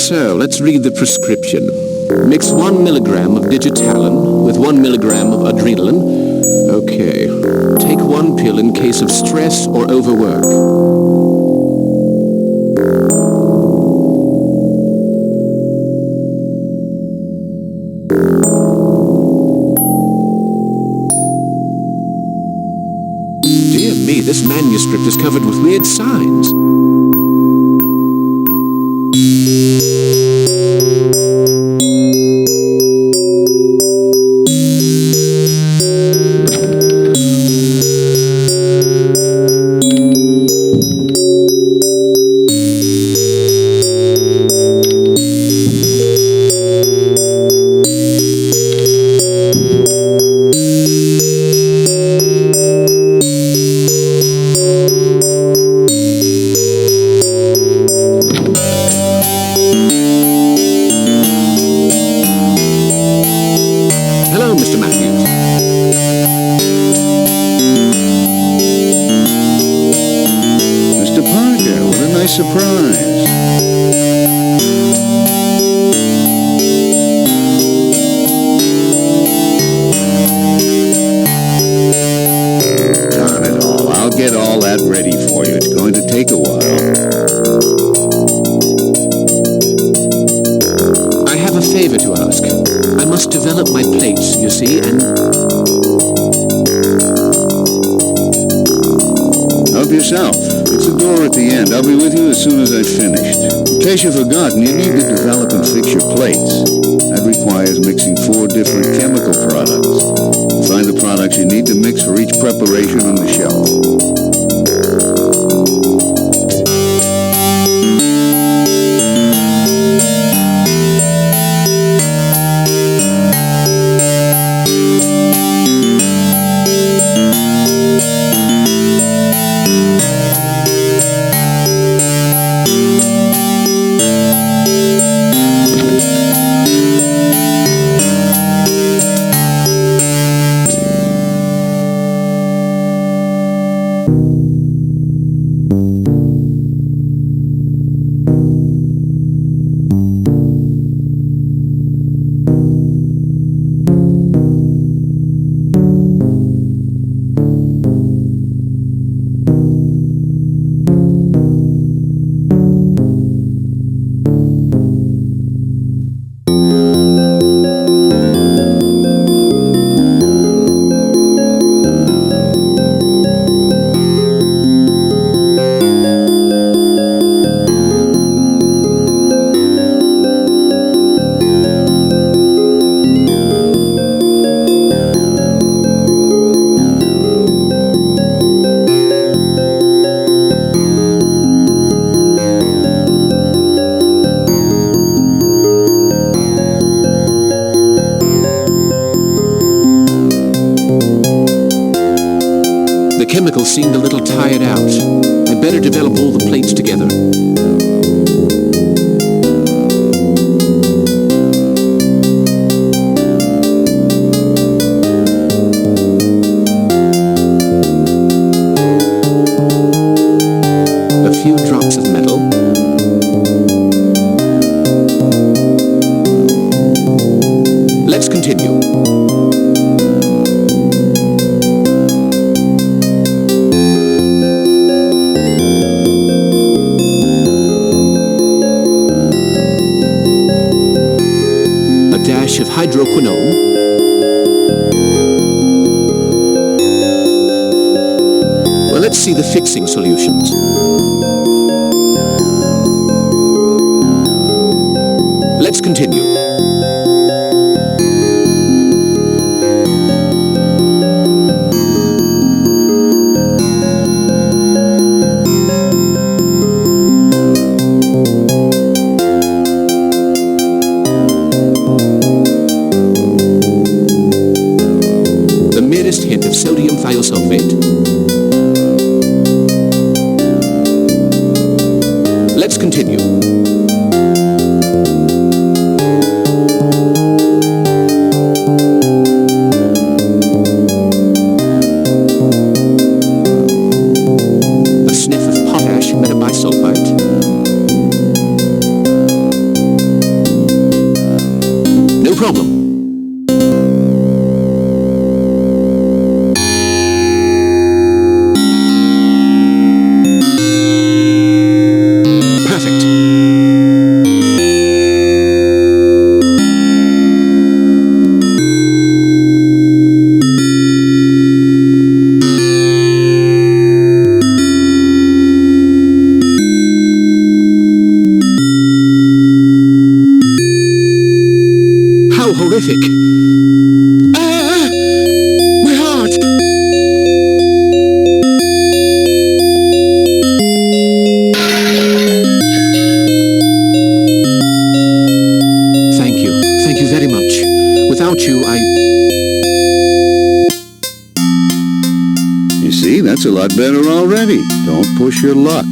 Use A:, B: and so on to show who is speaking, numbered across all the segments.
A: So, let's read the prescription. Mix 1 milligram of digitalin with 1 milligram of adrenaline. Okay. Take 1 pill in case of stress or overwork. Dear me, this manuscript is covered with weird signs.
B: Surprise. Darn it all. I'll get all that ready for you. It's going to take a while.
A: I have a favor to ask. I must develop my plates, you see, and...
B: Help yourself. It's the door at the end. I'll be with you as soon as I've finished. In case you've forgotten, you need to develop and fix your plates. That requires mixing 4 different chemical products. Find the products you need to mix for each preparation on the shelf.
A: The chemicals seemed a little tired out. I'd better develop all the plates together. A few drops of metal. Let's continue. Of hydroquinone. Well, let's see the fixing solutions. Let's continue. Hint of sodium thiosulfate. Let's continue. A sniff of potash metabisulfite. problem. Perfect. How horrific. My heart! Thank you. Thank you very much. Without you,
B: You see, that's a lot better already. Don't push your luck.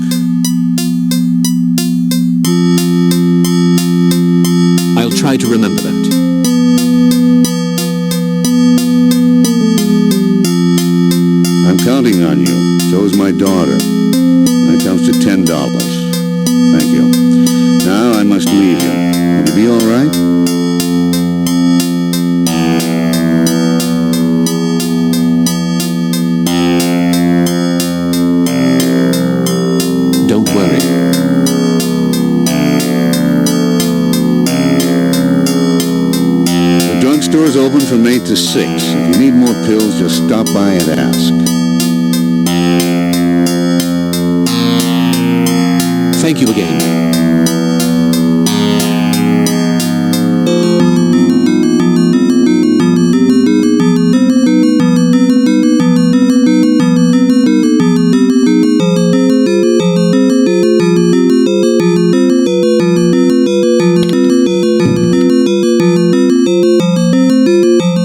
A: I'll try to remember that.
B: I'm counting on you. So is my daughter. That comes to $10. Thank you. Now I must leave you. Will you be all right?
A: Don't worry.
B: The drugstore's open from 8 to 6. If you need more pills, just stop by and ask.
A: Thank you again.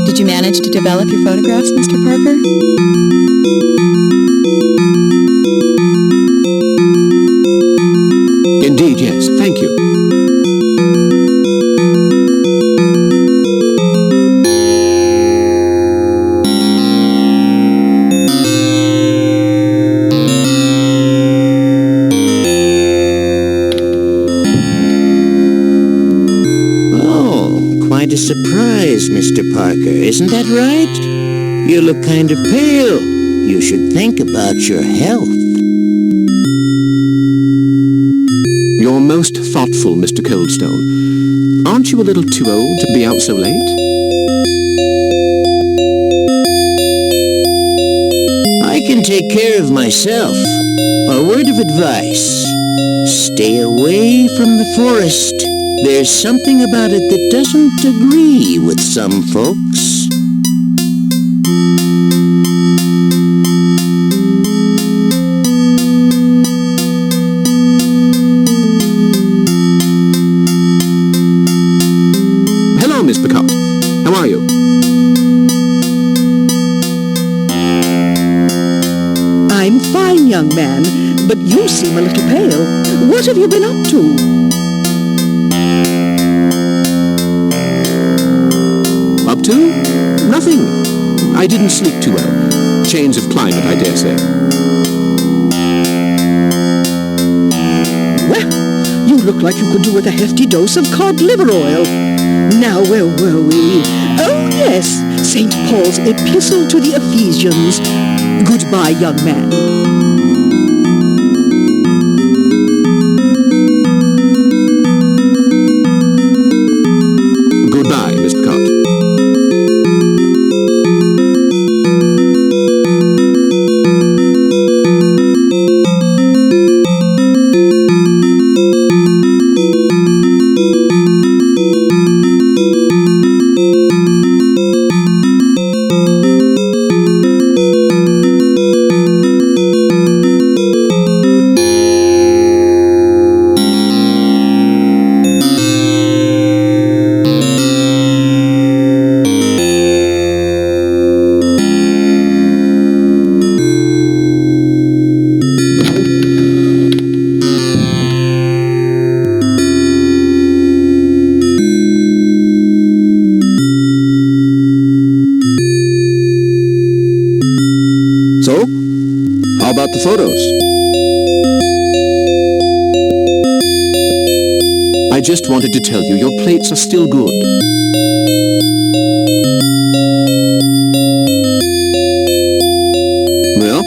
C: Did you manage to develop your photographs, Mr. Parker?
A: Indeed, yes. Thank you.
D: Oh, quite a surprise, Mr. Parker, isn't that right? You look kind of pale. You should think about your health.
A: You're most thoughtful, Mr. Coldstone. Aren't you a little too old to be out so late?
D: I can take care of myself. A word of advice. Stay away from the forest. There's something about it that doesn't agree with some folks.
A: Hello, Miss Picard. How are you?
E: I'm fine, young man, but you seem a little pale. What have you been up to?
A: Up to? Nothing. I didn't sleep too well. Change of climate, I dare say.
E: Well, you look like you could do with a hefty dose of cod liver oil. Now, where were we? Oh, yes, St. Paul's Epistle to the Ephesians. Goodbye, young man.
A: Goodbye, Miss Picard. So, how about the photos? I just wanted to tell you your plates are still good.
F: Well,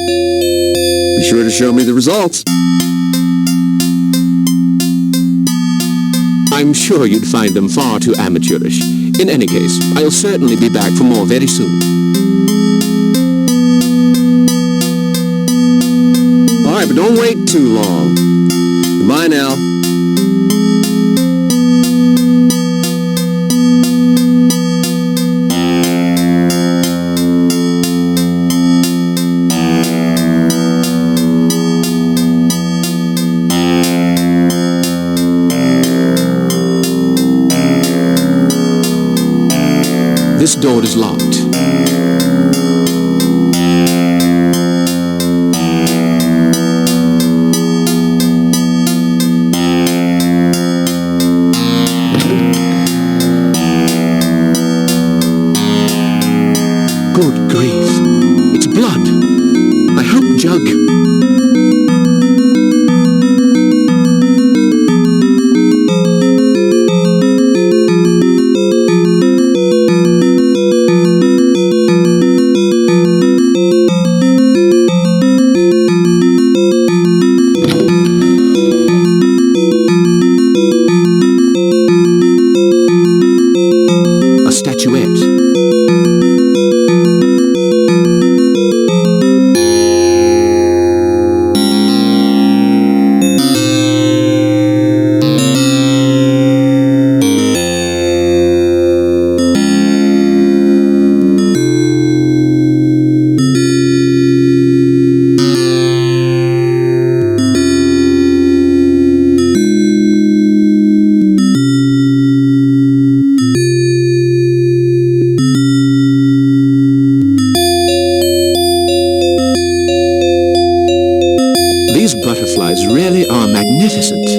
F: be sure to show me the results.
A: I'm sure you'd find them far too amateurish. In any case, I'll certainly be back for more very soon.
F: All right, but don't wait too long. Goodbye now.
A: This door is locked. Good grief. It's blood. I hope Jug... A statuette. These butterflies really are magnificent.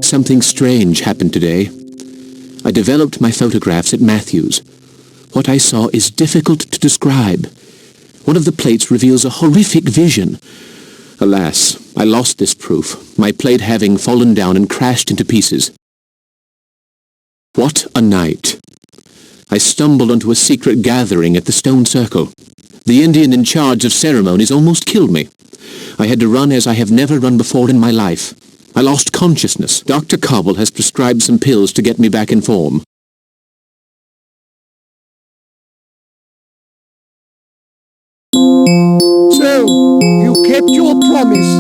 A: Something strange happened today. I developed my photographs at Matthews. What I saw is difficult to describe. One of the plates reveals a horrific vision. Alas, I lost this proof, my plate having fallen down and crashed into pieces. What a night! I stumbled onto a secret gathering at the stone circle. The Indian in charge of ceremonies almost killed me. I had to run as I have never run before in my life. I lost consciousness. Dr. Cobble has prescribed some pills to get me back in form.
G: So, you kept your promise.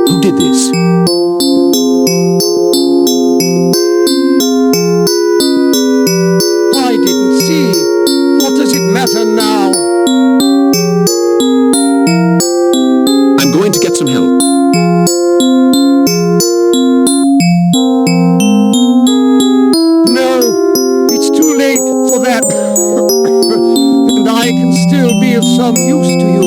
A: Who did this?
G: I didn't see. What does it matter now?
A: I'm going to get some help.
G: of some use to you.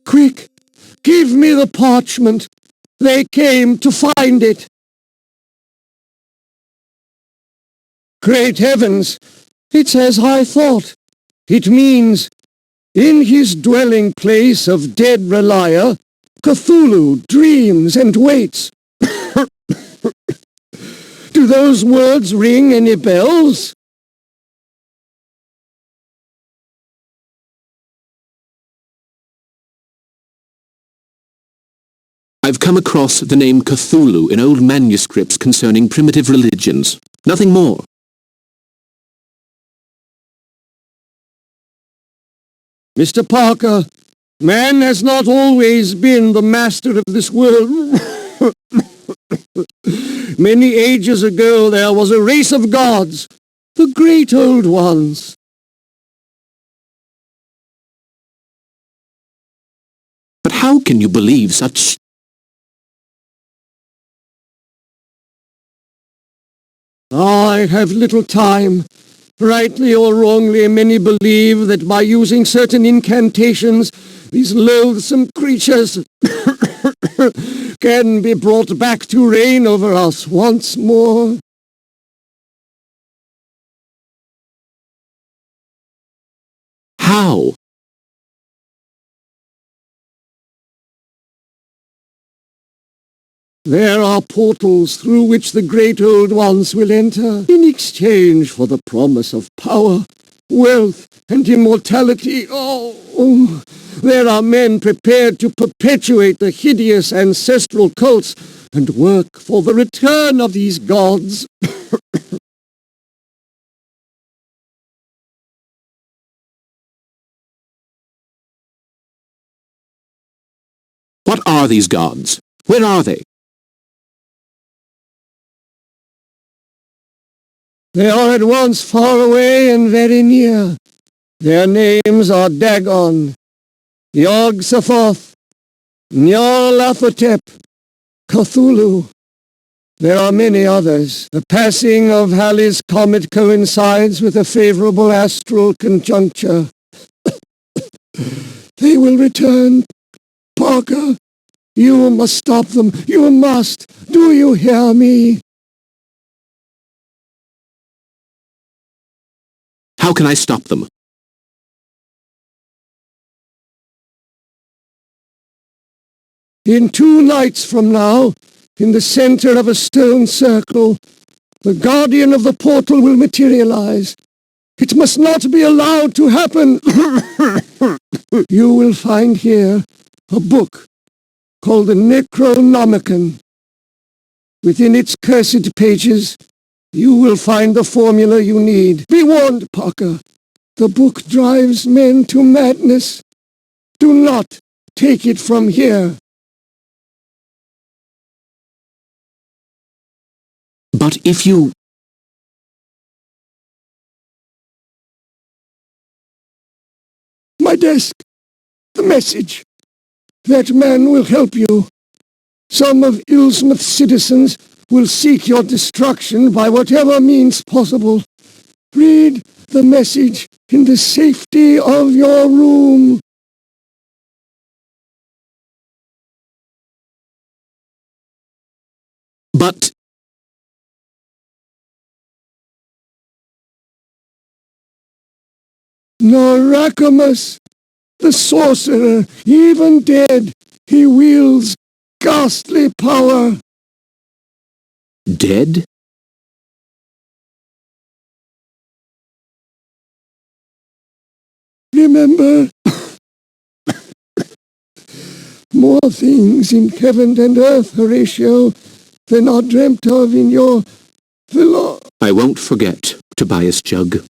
G: Quick, give me the parchment. They came to find it. Great heavens, it's as I thought. It means, in his dwelling place of dead Relia, Cthulhu dreams and waits. Do those words ring any bells?
A: I've come across the name Cthulhu in old manuscripts concerning primitive religions. Nothing more.
G: Mr. Parker, man has not always been the master of this world. Many ages ago there was a race of gods, the great old ones.
A: But how can you believe such...
G: I have little time. Rightly or wrongly, many believe that by using certain incantations, these loathsome creatures can be brought back to reign over us once more.
A: How?
G: There are portals through which the great old ones will enter in exchange for the promise of power, wealth, and immortality. Oh, there are men prepared to perpetuate the hideous ancestral cults and work for the return of these gods.
A: What are these gods? Where are they?
G: They are at once far away and very near. Their names are Dagon, Yog-Sothoth, Nyarlathotep, Cthulhu. There are many others. The passing of Halley's Comet coincides with a favorable astral conjuncture. They will return. Parker, you must stop them. You must. Do you hear me?
A: How can I stop them?
G: In 2 nights from now, in the center of a stone circle, the guardian of the portal will materialize. It must not be allowed to happen. You will find here a book called the Necronomicon. Within its cursed pages, you will find the formula you need. Be warned, Parker. The book drives men to madness. Do not take it from here.
A: But if you...
G: My desk. The message. That man will help you. Some of Ilsmouth's citizens will seek your destruction by whatever means possible. Read the message in the safety of your room.
A: But...
G: Noracamus, the sorcerer, even dead, he wields ghastly power.
A: Dead?
G: Remember, more things in heaven and earth, Horatio, than are dreamt of in your
A: I won't forget, Tobias Jug.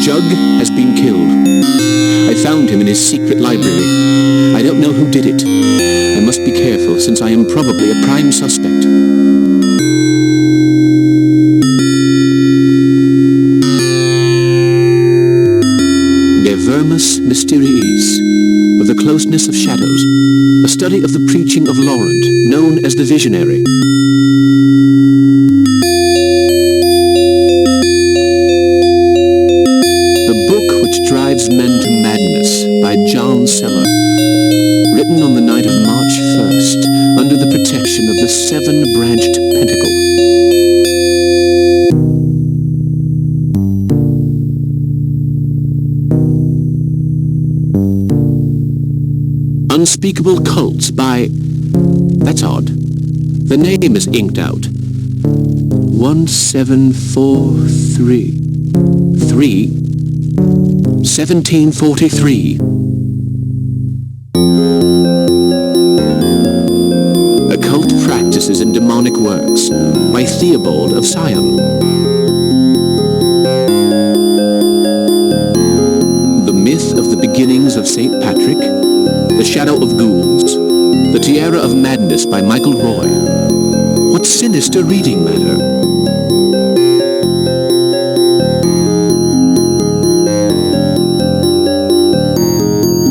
A: Jug has been killed. I found him in his secret library. I don't know who did it. I must be careful, since I am probably a prime suspect. Mysteries, of the closeness of shadows, a study of the preaching of Laurent, known as the Visionary. The Book Which Drives Men to Madness by John Seller, written on the night of March 1st, under the protection of the seven-branched pentacle. Unspeakable Cults by... That's odd. The name is inked out. 1743. 1743. Occult Practices and Demonic Works by Theobald of Siam. The Myth of the Beginnings of St. Patrick. The Shadow of Ghouls. The Tiara of Madness by Michael Roy. What sinister reading matter.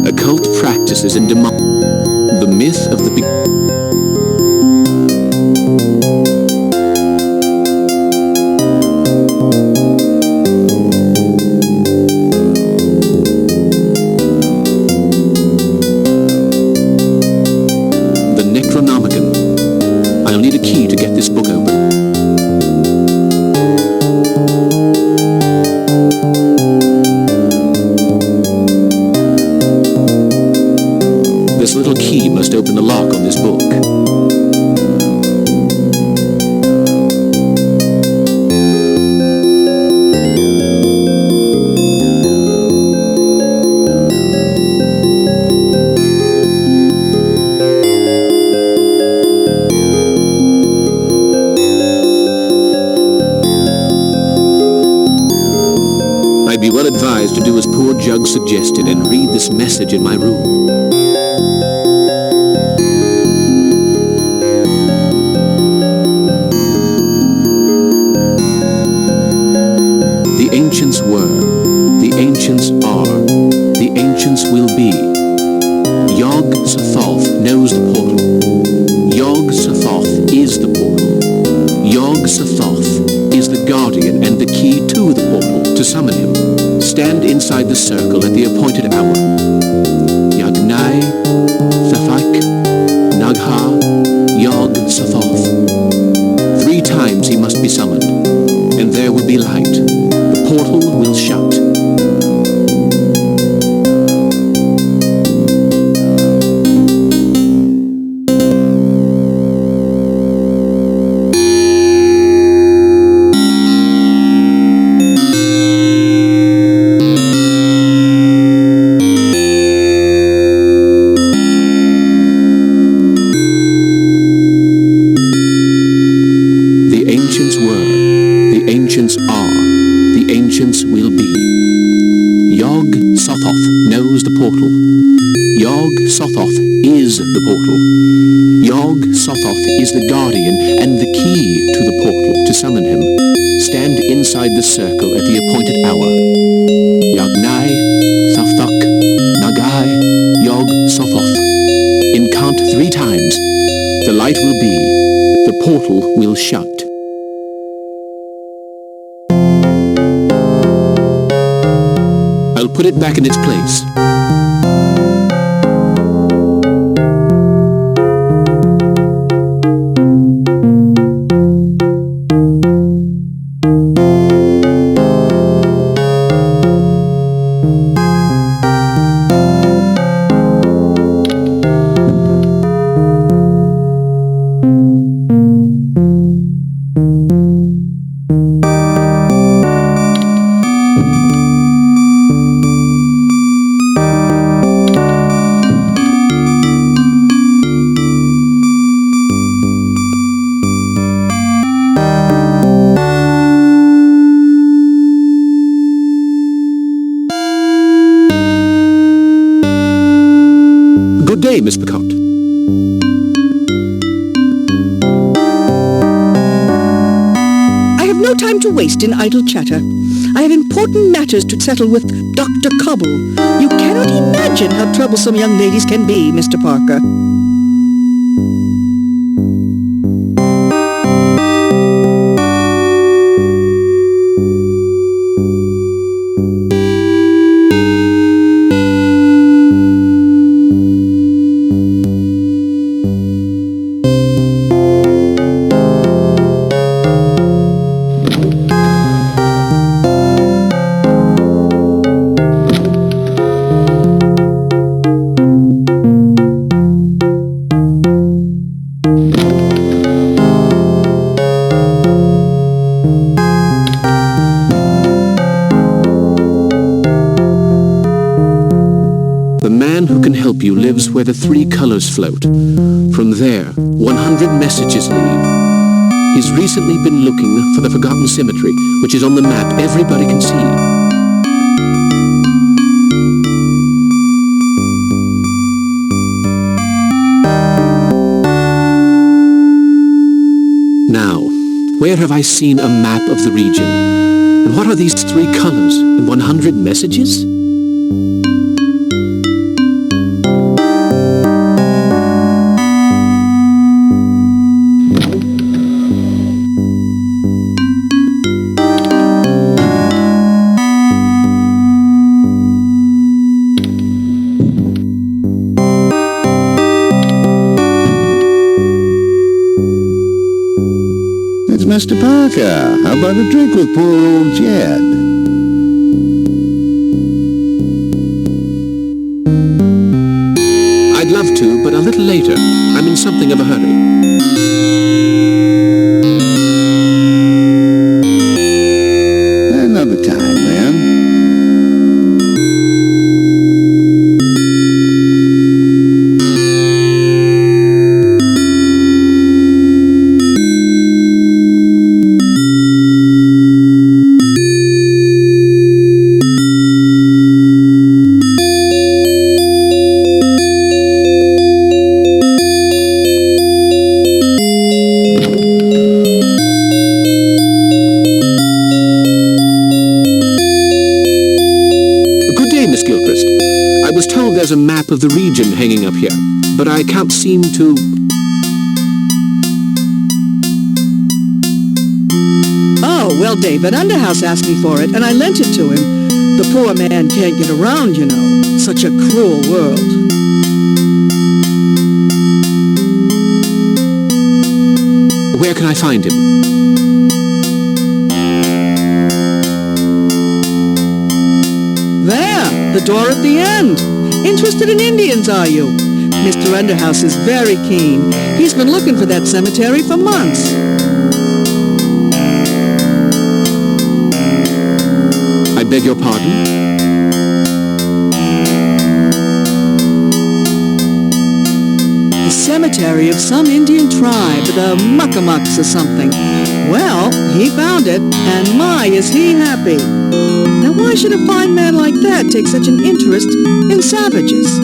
A: Occult Practices and The Myth of the I'll need a key to get this book open. This little key must open the lock on this book. I'd be well advised to do as poor Jug suggested and read this message in my room. The ancients were, the ancients are, the ancients will be. Yog Sothoth knows the portal. Yog Sothoth is the portal. Yog Sothoth is the guardian and the key to the portal. To summon him, stand inside the circle at the appointed hour. Yagnai, Thafak, Nagha, Yog Sothoth. 3 times he must be summoned, and there will be light. The portal will shut. The ancients were, the ancients are, the ancients will be. Yog Sothoth knows the portal. Yog Sothoth is the portal. Yog Sothoth is the guardian and the key to the portal. To summon him, stand inside the circle at the appointed hour. Yagnai, Thafthak, Nagai, Yog Sothoth. Incant 3 times. The light will be. The portal will shut. I'll put it back in its place. Good day, Miss Piquant.
E: waste in idle chatter. I have important matters to settle with Dr. Cobble. You cannot imagine how troublesome young ladies can be, Mr. Parker.
A: You lives where the three colors float. From there, 100 messages leave. He's recently been looking for the forgotten cemetery, which is on the map everybody can see. Now, where have I seen a map of the region? And what are these three colors and 100 messages?
B: Mr. Parker, how about a drink with poor old Jed?
A: I'd love to, but a little later. I'm in something of a hurry.
B: Another time, then.
A: There's a map of the region hanging up here, but I can't seem to...
E: Oh, well, David Underhouse asked me for it, and I lent it to him. The poor man can't get around, you know. Such a cruel world.
A: Where can I find him?
E: There, the door at the end. Interested in Indians, are you? Mr. Underhouse is very keen. He's been looking for that cemetery for months.
A: I beg your pardon?
E: The cemetery of some Indian tribe, the Muckamucks or something. Well, he found it, and my, is he happy. Now why should a fine man like that take such an interest in savages?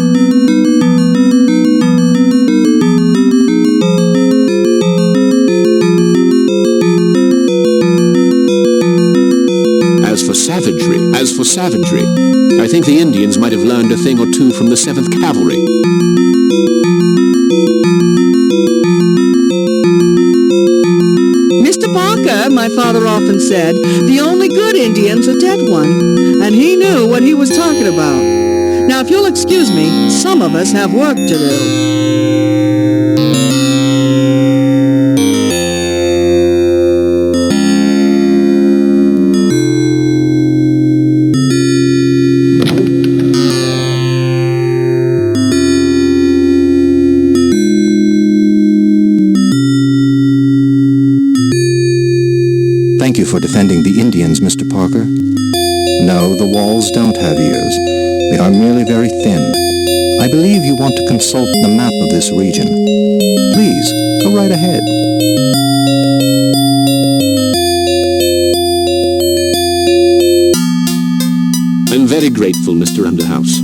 A: As for savagery, I think the Indians might have learned a thing or two from the 7th Cavalry.
E: Mr. Parker, my father often said, the only good Indian's a dead one, and he knew what he was talking about. Now, if you'll excuse me, some of us have work to do.
H: Thank you for defending the Indians, Mr. Parker. No, the walls don't have ears. They are merely very thin. I believe you want to consult the map of this region. Please, go right ahead.
A: I'm very grateful, Mr. Underhouse.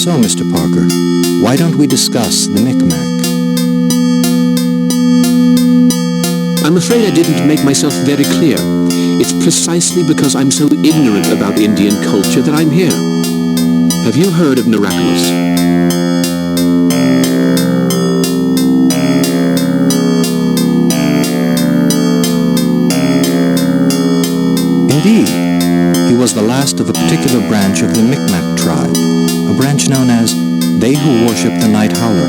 H: So, Mr. Parker, why don't we discuss the Micmac?
A: I'm afraid I didn't make myself very clear. It's precisely because I'm so ignorant about Indian culture that I'm here. Have you heard of Miraculous?
H: Indeed. He was the last of a particular branch of the Micmac tribe, a branch known as they who worship the Night Howler.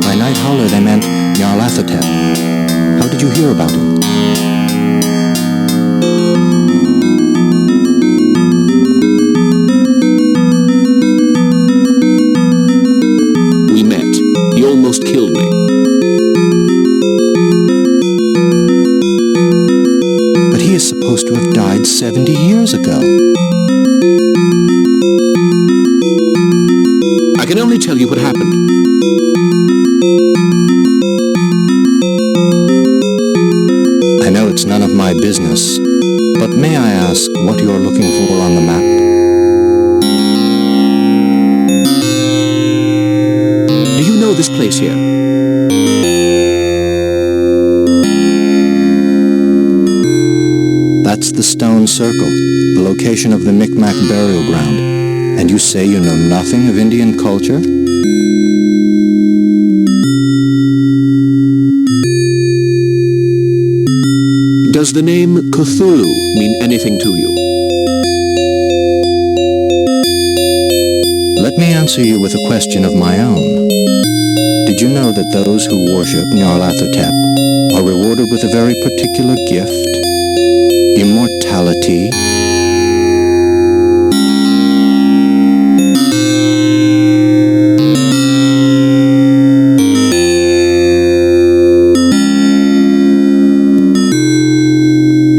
H: By Night Howler they meant Nyarlathotep. How did you hear about him?
A: We met. He almost killed me.
H: But he is supposed to have died 70 years ago.
A: I can only tell you what happened.
H: I know it's none of my business, but may I ask what you're looking for on the map?
A: Do you know this place here?
H: That's the stone circle, the location of the Micmac burial ground. And you say you know nothing of Indian culture?
A: Does the name Cthulhu mean anything to you?
H: Let me answer you with a question of my own. Did you know that those who worship Nyarlathotep are rewarded with a very particular gift? Immortality.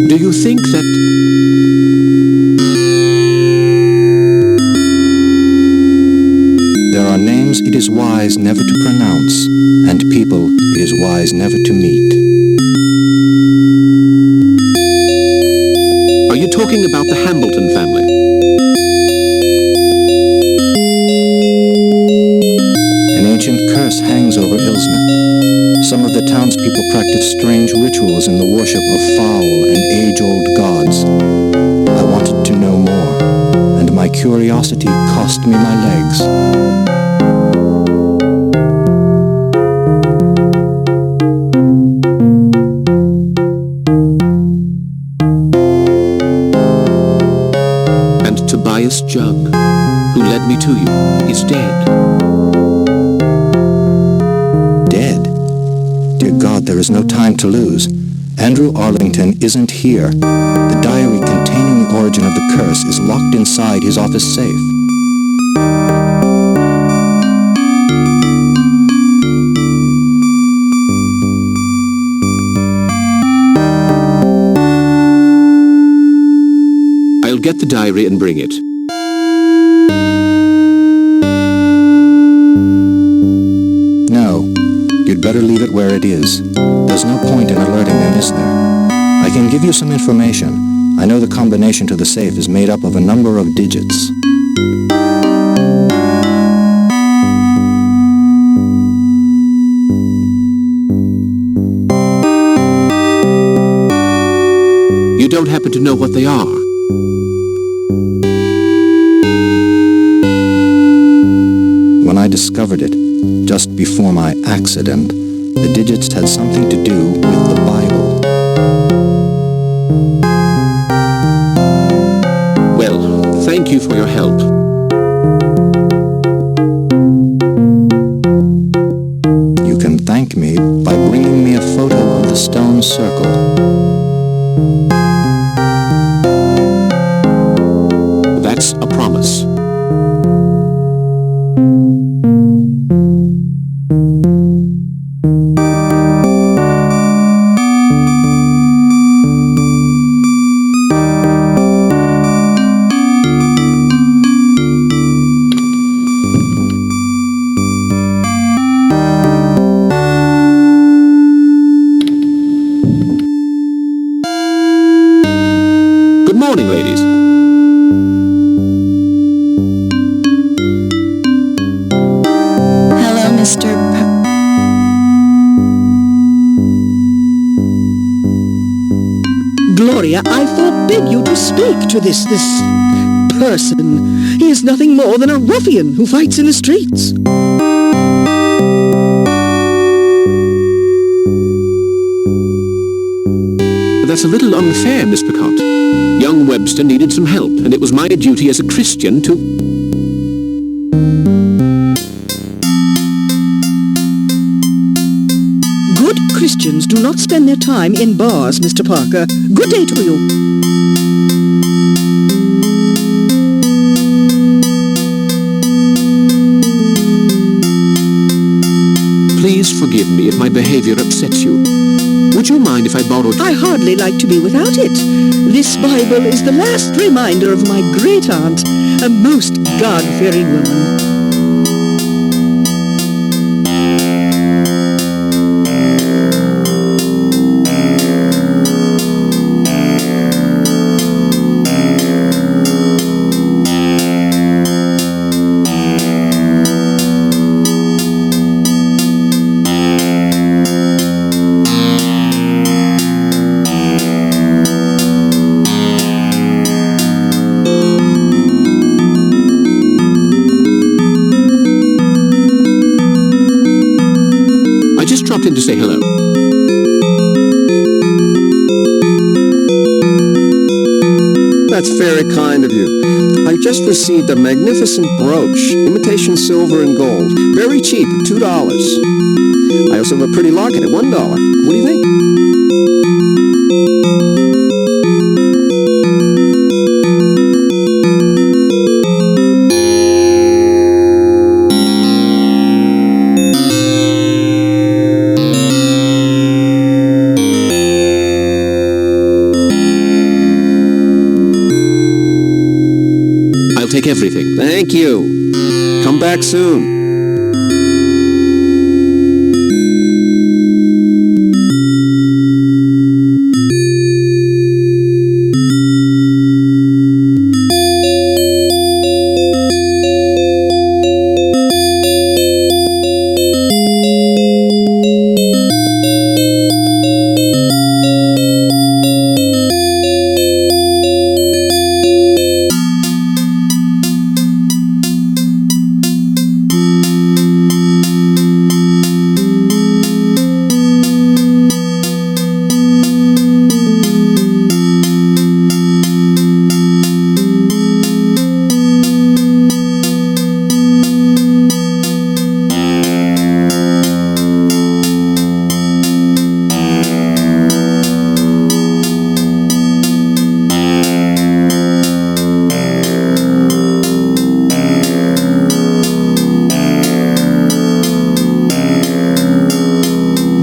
A: Do you think that...
H: There are names it is wise never to pronounce, and people it is wise never to meet.
A: Are you talking about the Hambleton family?
H: An ancient curse hangs over Ilsmith. Some of the townspeople practice strange rituals in the worship of foul and age-old gods. I wanted to know more, and my curiosity cost me my legs.
A: And Tobias Jug, who led me to you, is dead.
H: Dead? Dear God, there is no time to lose. Andrew Arlington isn't here. The diary containing the origin of the curse is locked inside his office safe.
A: I'll get the diary and bring it.
H: No, you'd better leave it where it is. There's no point in alerting them, is there? I can give you some information. I know the combination to the safe is made up of a number of digits.
A: You don't happen to know what they are?
H: When I discovered it, just before my accident, the digits had something to do with the Bible.
A: Well, thank you for your help.
H: You can thank me by bringing me a photo of the stone circle.
A: That's a promise. Good morning, ladies.
E: area, I forbid you to speak to this person. He is nothing more than a ruffian who fights in the streets.
A: That's a little unfair, Miss Picot. Young Webster needed some help, and it was my duty as a Christian to...
E: Good Christians do not spend their time in bars, Mr. Parker. Good day to you.
A: Please forgive me if my behavior upsets you. Would you mind if I borrowed...
E: I hardly like to be without it. This Bible is the last reminder of my great-aunt, a most God-fearing woman.
A: Dropped in to say hello.
F: That's very kind of you. I just received a magnificent brooch, imitation silver and gold. Very cheap, $2. I also have a pretty locket at $1. What do you think?
A: Take everything.
F: Thank you. Come back soon.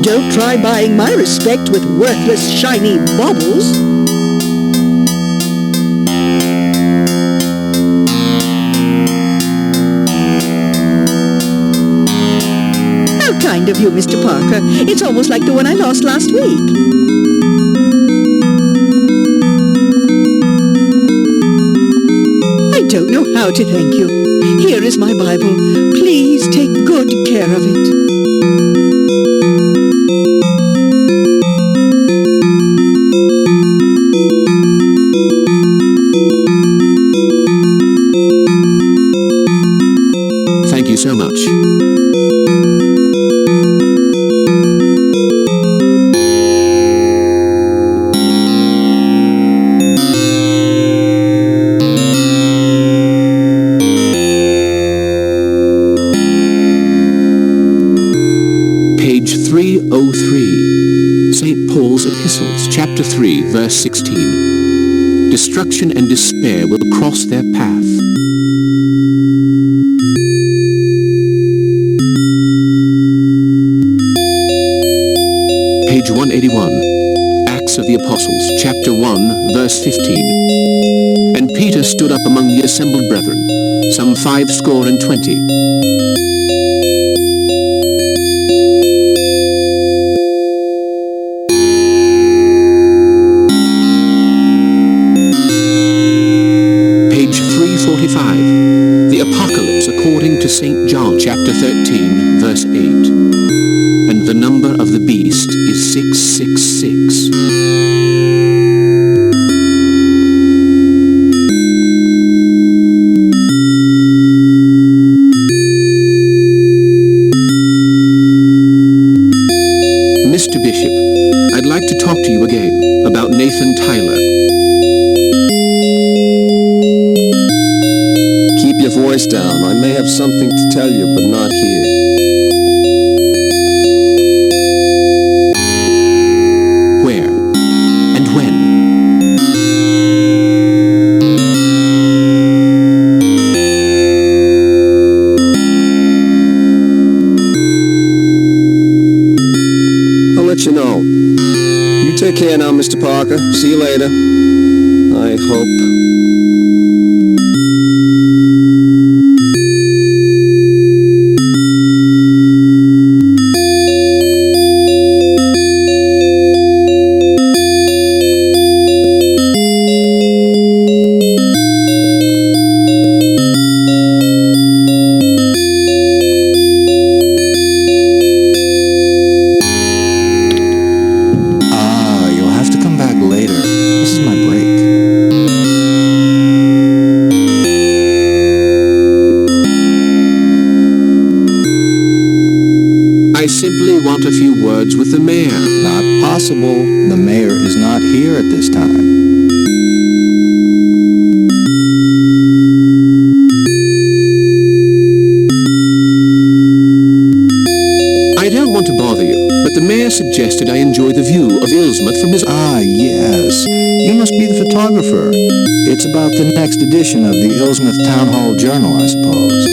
E: Don't try buying my respect with worthless, shiny baubles. How kind of you, Mr. Parker. It's almost like the one I lost last week. I don't know how to thank you. Here is my Bible. Please take good care of it.
A: Thank you so much. Page 303, St. Paul's Epistles, chapter 3, verse 16. Destruction and despair will cross their path. Page 181, Acts of the Apostles, chapter 1, verse 15. And Peter stood up among the assembled brethren, some 65. Page 345, the Apocalypse according to St. John, chapter 13, verse 8. And the number of the beast is 666.
F: voice down. I may have something to tell you, but not here.
A: Where? And when?
F: I'll let you know. You take care now, Mr. Parker. See you later. I hope.
H: You'll have to come back later. This is my break.
A: I simply want a few words with the mayor.
H: Not possible. The mayor is not here at this time.
A: I don't want to bother you, but the mayor suggested I enjoy the view of Ilsmouth from his...
H: Ah, yes. You must be the photographer. It's about the next edition of the Ilsmouth Town Hall Journal, I suppose.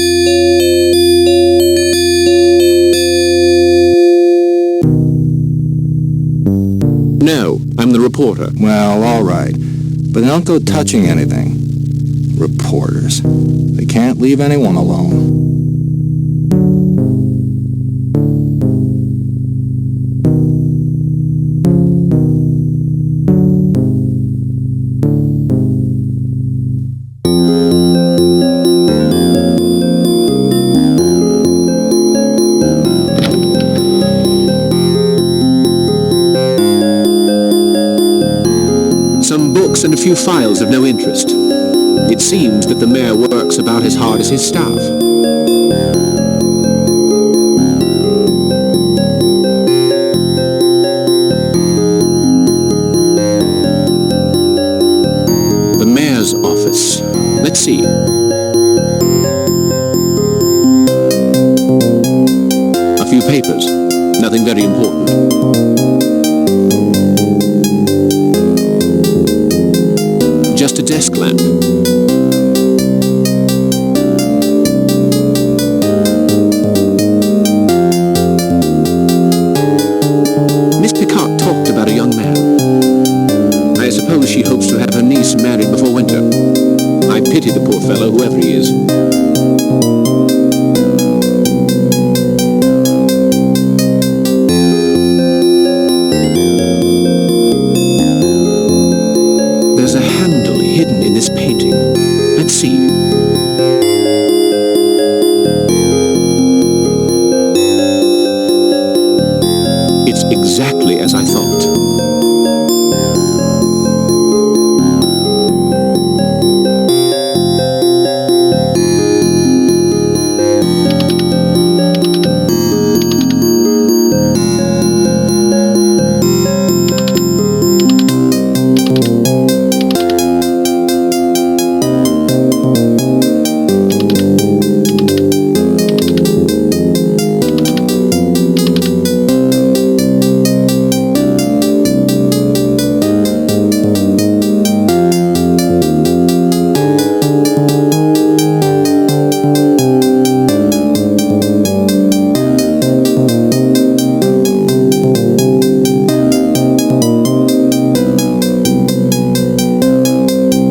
A: No, I'm the reporter.
H: Well, all right. But don't go touching anything. Reporters. They can't leave anyone alone.
A: Some books and a few files of no interest. It seems that the mayor works about as hard as his staff. The mayor's office. Let's see. A few papers. Nothing very important. Just a desk lamp. Miss Picard talked about a young man. I suppose she hopes to have her niece married before winter. I pity the poor fellow, whoever he is. There's a handle hidden in this painting. Let's see. It's exactly as I thought.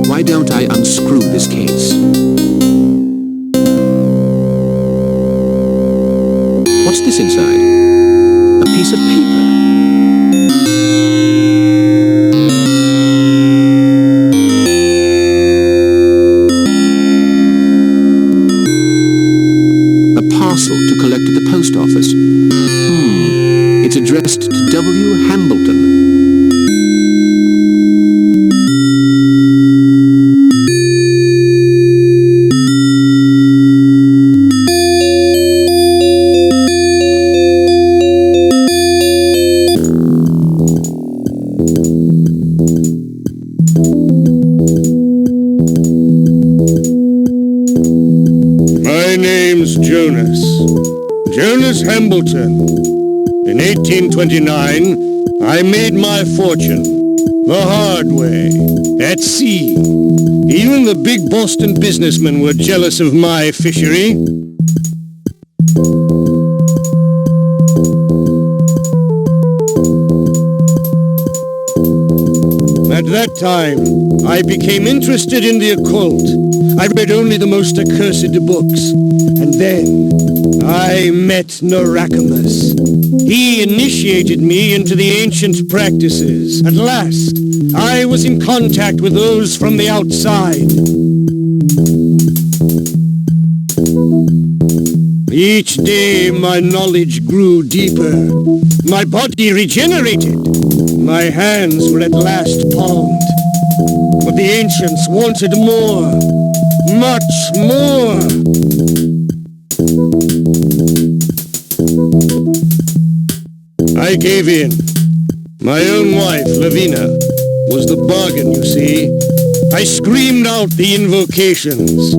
A: Why don't I unscrew this case? What's this inside? A piece of paper. A parcel to collect at the post office. It's addressed to W. Hambleton.
G: name's Jonas. Jonas Hambleton. In 1829, I made my fortune. The hard way. At sea. Even the big Boston businessmen were jealous of my fishery. At that time, I became interested in the occult. I read only the most accursed books. And then, I met Narakamas. He initiated me into the ancient practices. At last, I was in contact with those from the outside. Each day, my knowledge grew deeper. My body regenerated. My hands were at last palmed. But the ancients wanted more. Much more. I gave in. My own wife, Lavina, was the bargain, you see. I screamed out the invocations,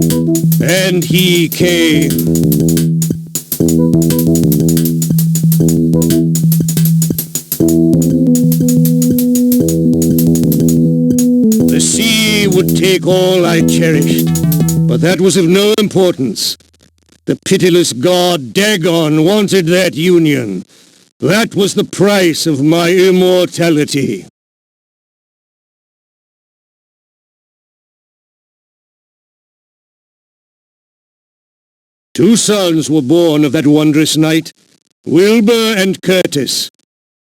G: and he came. The sea would take all I cherished, but that was of no importance. The pitiless god Dagon wanted that union. That was the price of my immortality. Two sons were born of that wondrous night, Wilbur and Curtis.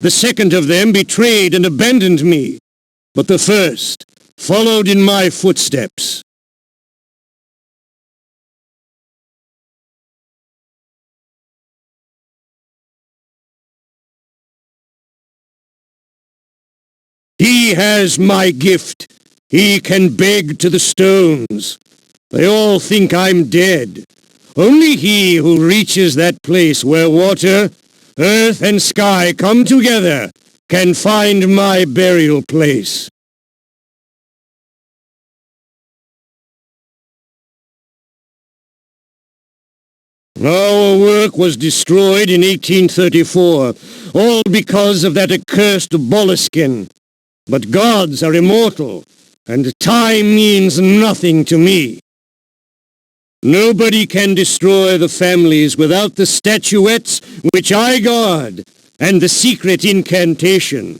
G: The second of them betrayed and abandoned me, but the first followed in my footsteps. He has my gift. He can beg to the stones. They all think I'm dead. Only he who reaches that place where water, earth, and sky come together can find my burial place. Our work was destroyed in 1834, all because of that accursed Boleskine. But gods are immortal, and time means nothing to me. Nobody can destroy the families without the statuettes which I guard, and the secret incantation.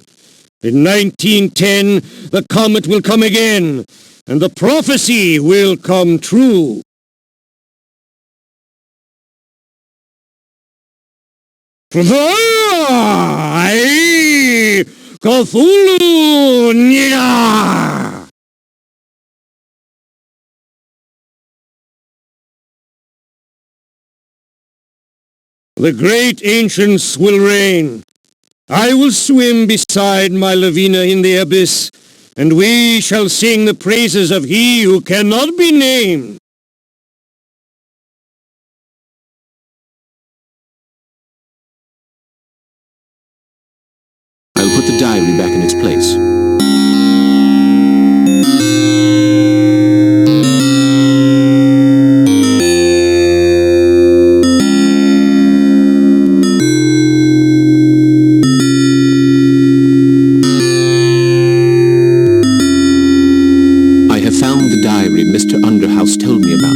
G: In 1910, the comet will come again, and the prophecy will come true. Cthulhu! Nya! The great ancients will reign. I will swim beside my Lavina in the abyss, and we shall sing the praises of he who cannot be named.
A: I'll put the diary back in its place. I have found the diary Mr. Underhouse told me about.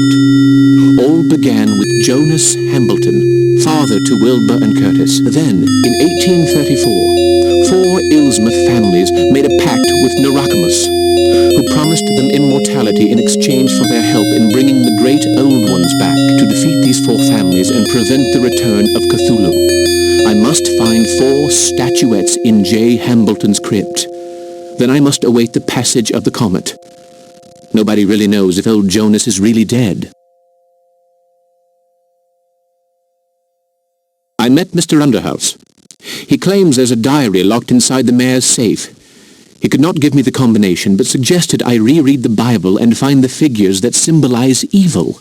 A: All began with Jonas Hambleton, father to Wilbur and Curtis. Then, in 1834, 4 Ilsmouth families made a pact with Narakamas, who promised them immortality in exchange for their help in bringing the great old ones back to defeat these 4 families and prevent the return of Cthulhu. I must find 4 statuettes in J. Hambleton's crypt. Then I must await the passage of the comet. Nobody really knows if old Jonas is really dead. I met Mr. Underhouse. He claims there's a diary locked inside the mayor's safe. He could not give me the combination, but suggested I reread the Bible and find the figures that symbolize evil.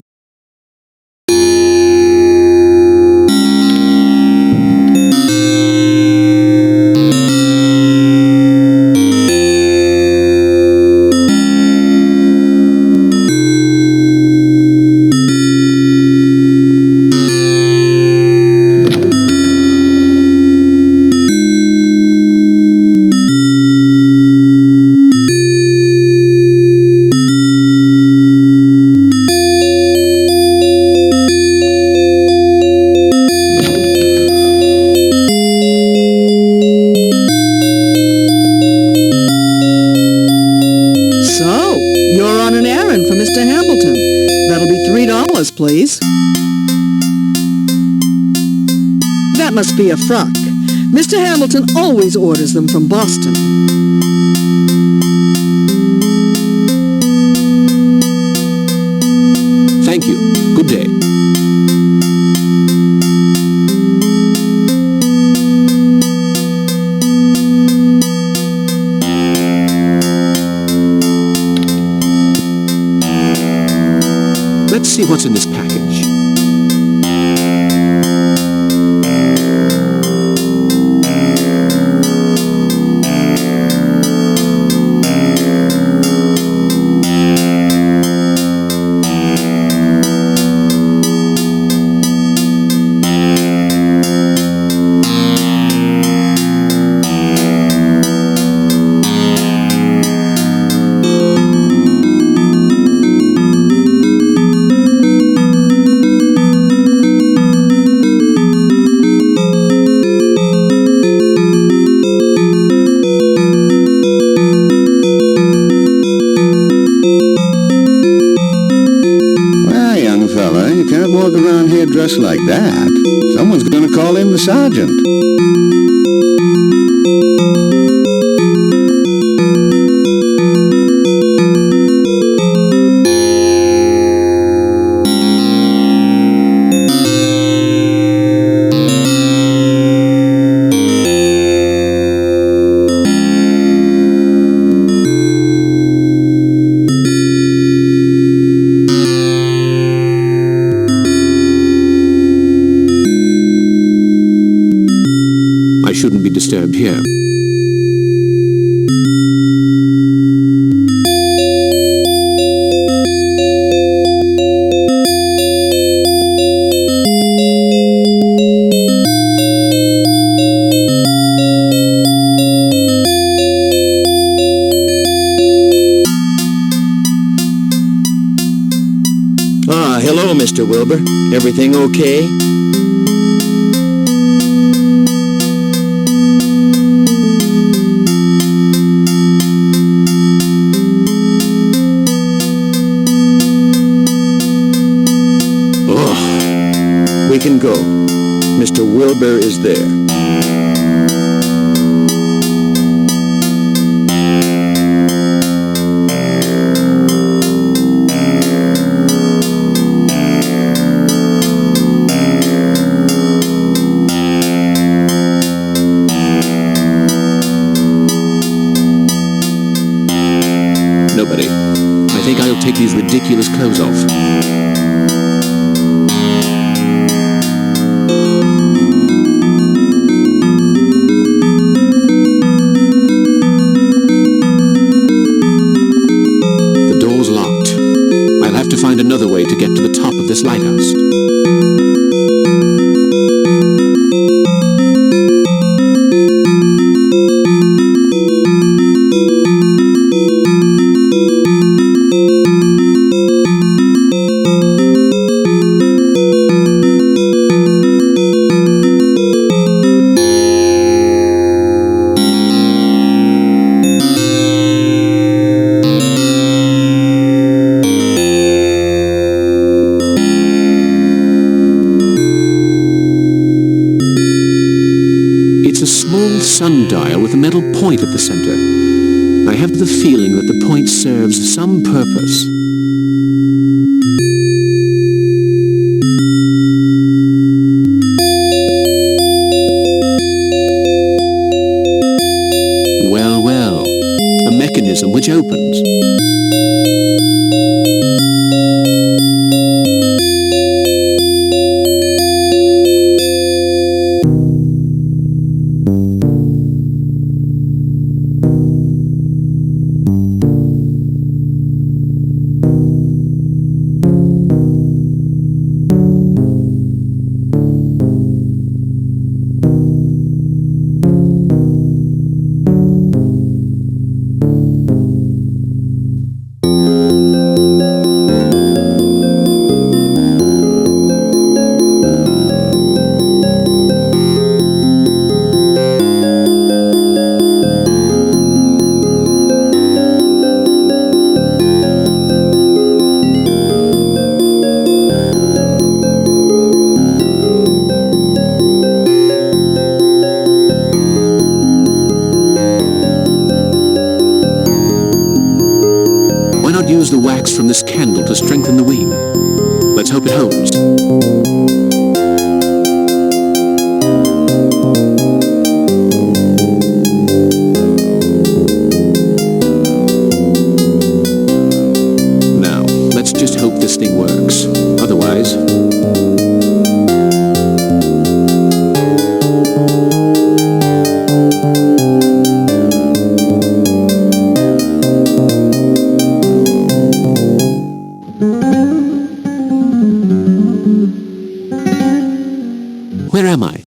E: Pause, please. That must be a frock. Mr. Hamilton always orders them from Boston.
A: Thank you. Good day. Let's see what's in this package.
B: Dressed like that, someone's gonna call in the sergeant.
A: I shouldn't be disturbed here.
D: Hello, Mr. Wilbur. Everything okay? We can go. Mr. Wilbur is there.
A: Nobody. I think I'll take these ridiculous clothes off. Find another way to get to the top of this lighthouse. It's a small sundial with a metal point at the center. I have the feeling that the point serves some purpose. Well, well, a mechanism which opens. from this candle to strengthen the wing. Let's hope it holds. Now, let's just hope this thing works. Otherwise... Where am I?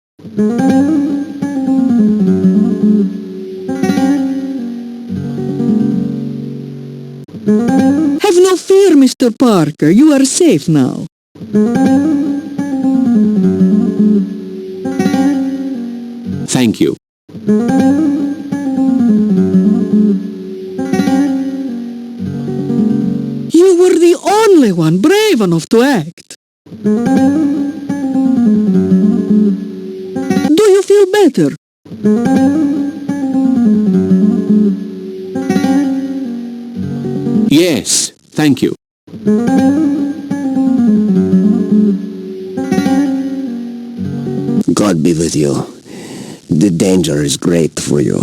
E: Have no fear, Mr. Parker. You are safe now.
A: Thank you.
E: You were the only one brave enough to act. Do you feel better?
A: Yes, thank you.
D: God be with you. The danger is great for you.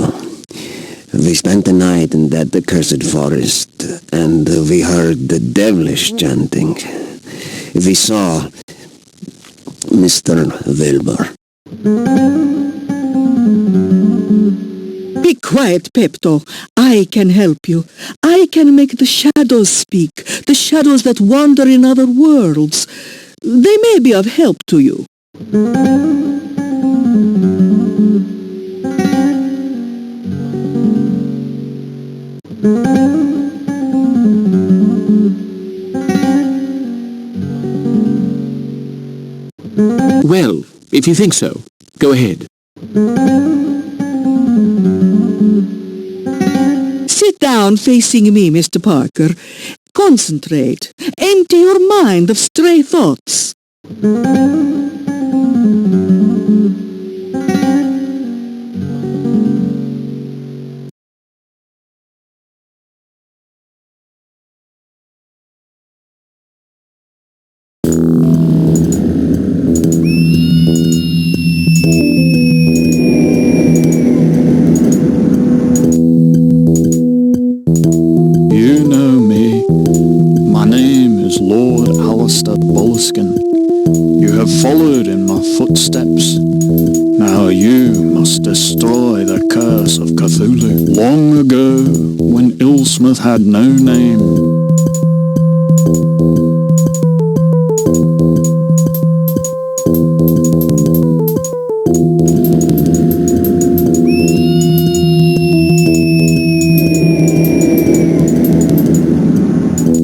D: We spent the night in that accursed forest, and we heard the devilish chanting. We saw Mr. Wilbur.
E: Be quiet, Pepto. I can help you. I can make the shadows speak, the shadows that wander in other worlds. They may be of help to you.
A: Well, if you think so, go ahead.
E: Sit down facing me, Mr. Parker. Concentrate. Empty your mind of stray thoughts.
I: You have followed in my footsteps. Now you must destroy the curse of Cthulhu. Long ago, when Illsmith had no name,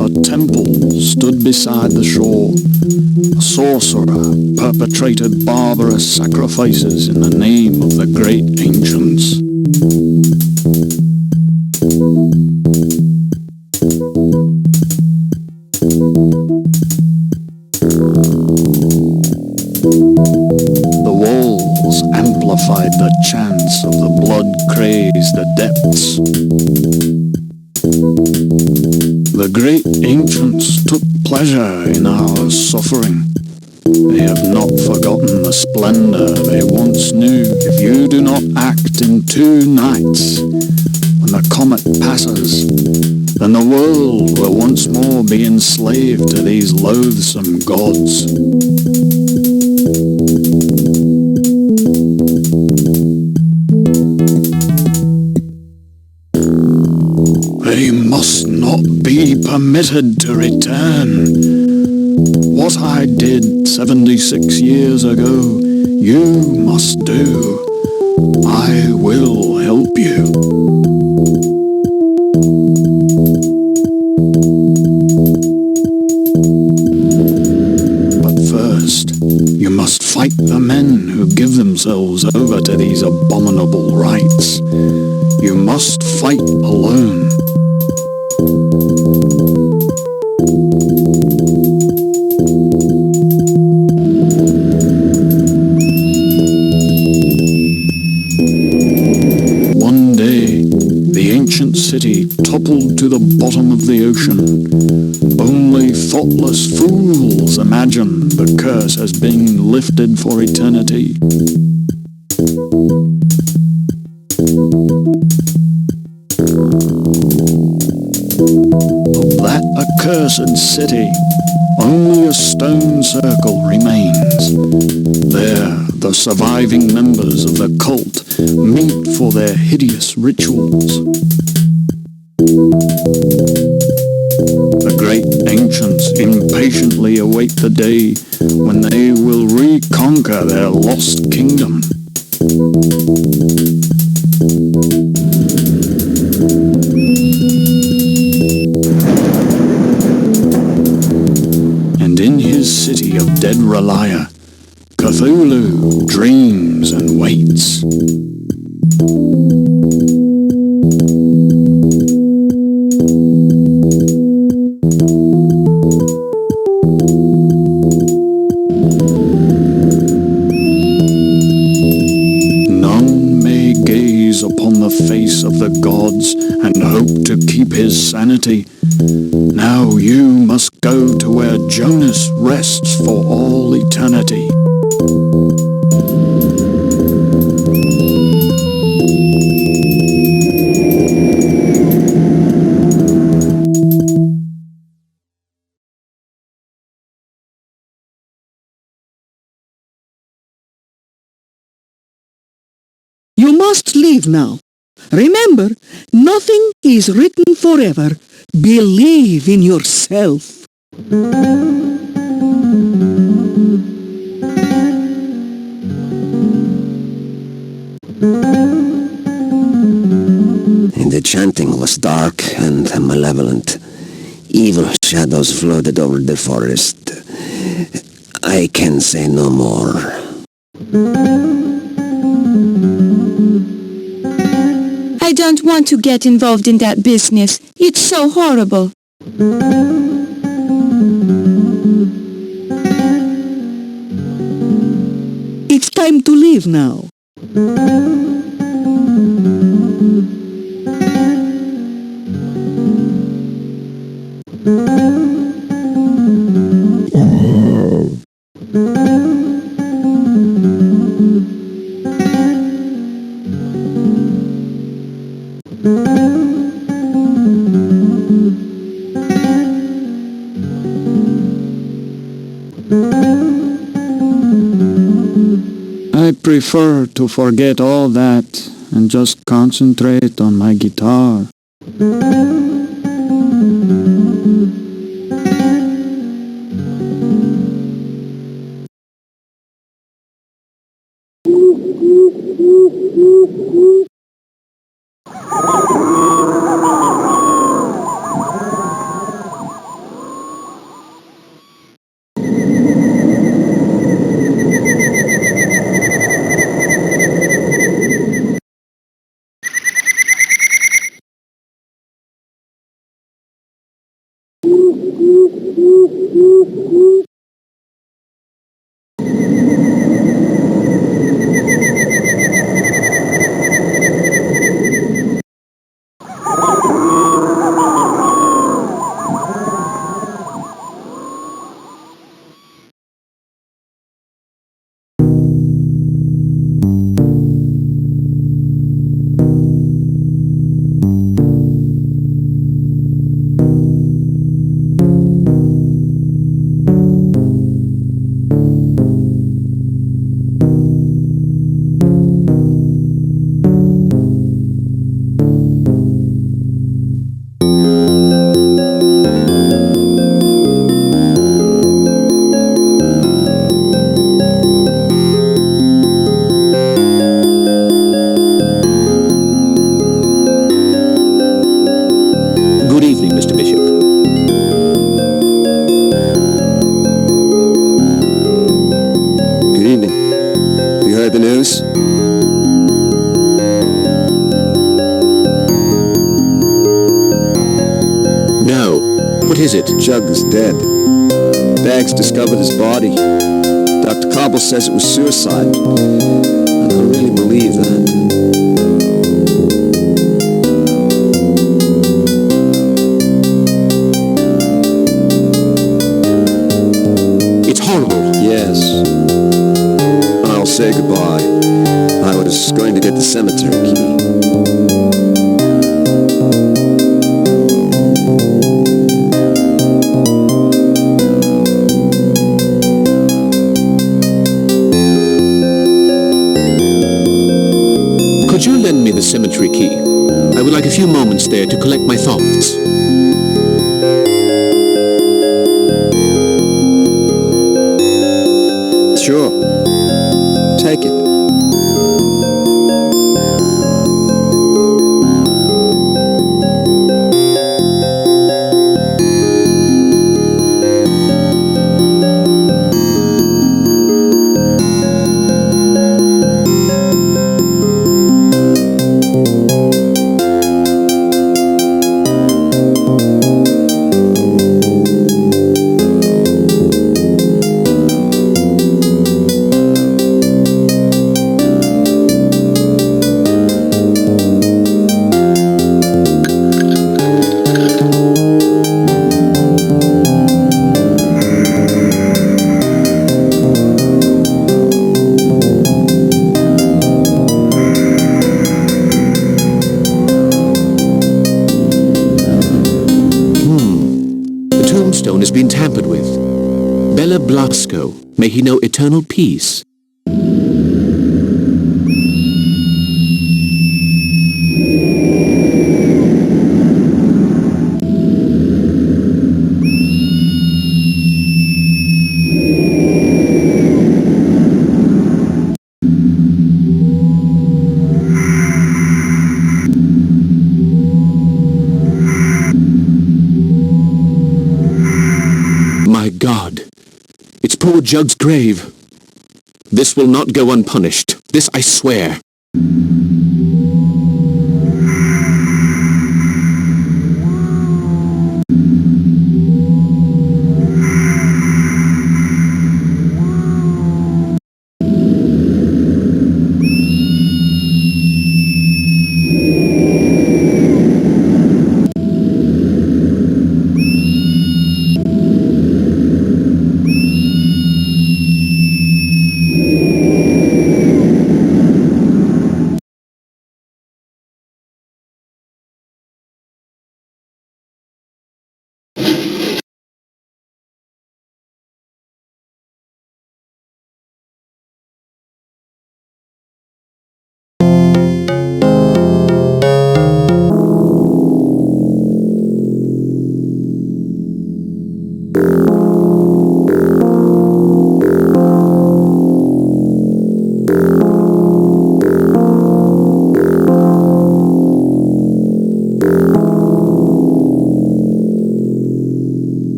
I: a temple stood beside the shore. A sorcerer perpetrated barbarous sacrifices in the name of the great ancients. The walls amplified the chants of the blood-crazed adepts. The great ancients took pleasure in our suffering. They have not forgotten the splendor they once knew. If you do not act in 2 nights, when the comet passes, then the world will once more be enslaved to these loathsome gods. They must not be permitted to return. What I did 76 years ago, you must do. I will help you. But first, you must fight the men who give themselves over to these abominable rites. You must fight alone. One day, the ancient city toppled to the bottom of the ocean. Only thoughtless fools imagine the curse has been lifted for eternity. Of that accursed city, only a stone circle remains. There, the surviving members of the cult meet for their hideous rituals. The great ancients impatiently await the day when they will reconquer their lost kingdom. And in his city of dead Relia, Cthulhu dreams and waits. None may gaze upon the face of the gods and hope to keep his sanity. Now you must go to where Jonas rests for all eternity.
E: You must leave now. Remember, nothing is written forever. Believe in yourself.
F: The chanting was dark and malevolent. Evil shadows floated over the forest. I can say no more.
C: I don't want to get involved in that business. It's so horrible.
E: It's time to leave now.
I: I prefer to forget all that and just concentrate on my guitar.
A: What is it?
F: Jug is dead. Bags discovered his body. Dr. Cobble says it was suicide. I don't really believe that. say goodbye. I was going to get the cemetery key.
A: Could you lend me the cemetery key? I would like a few moments there to collect my thoughts.
F: Sure. Take it.
A: Tombstone has been tampered with. Bella Blasco, may he know eternal peace. My God, it's poor Jug's grave. This will not go unpunished. This I swear.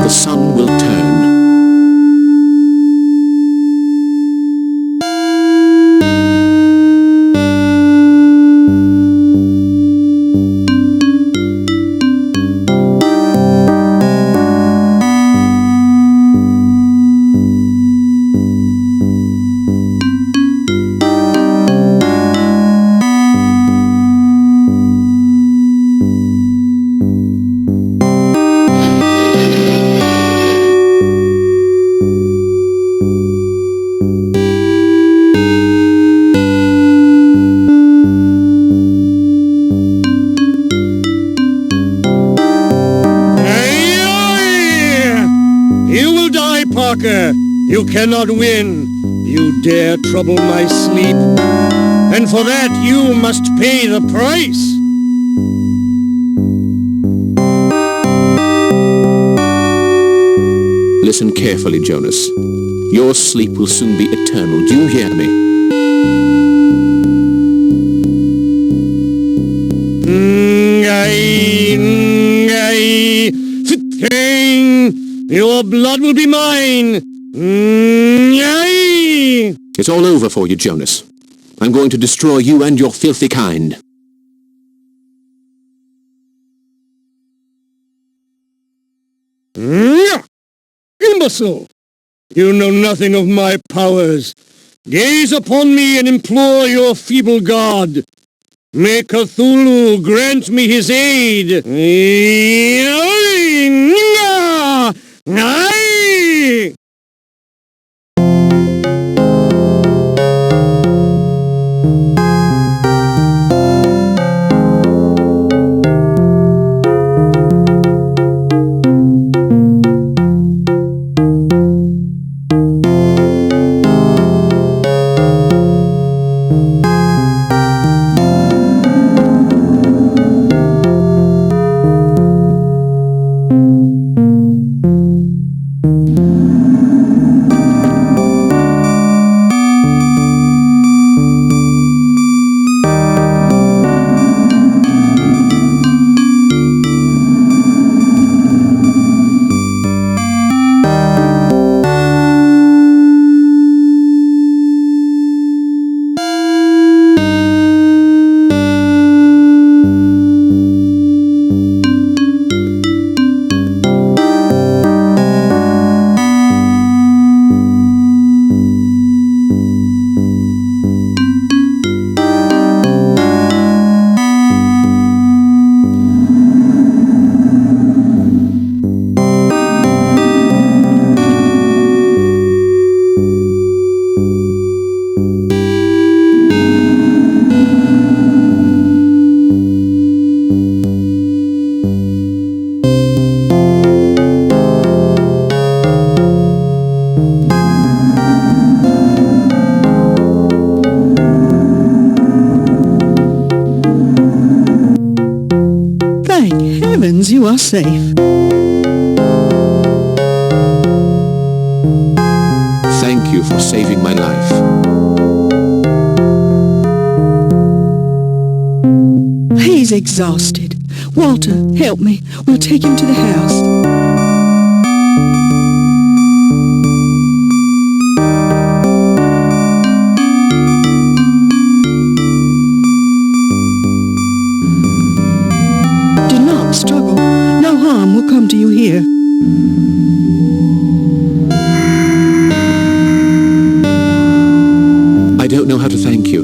A: The sun will turn.
G: Parker, you cannot win. You dare trouble my sleep. And for that you must pay the price.
A: Listen carefully, Jonas. Your sleep will soon be eternal. Do you hear me?
G: Your blood will be mine.
A: It's all over for you, Jonas. I'm going to destroy you and your filthy kind.
G: Imbecile! You know nothing of my powers. Gaze upon me and implore your feeble god. May Cthulhu grant me his aid. You are safe.
A: Thank you for saving my life.
E: He's exhausted. Walter, help me. We'll take him to the house. Do not struggle. No harm will come to you here.
A: I don't know how to thank you.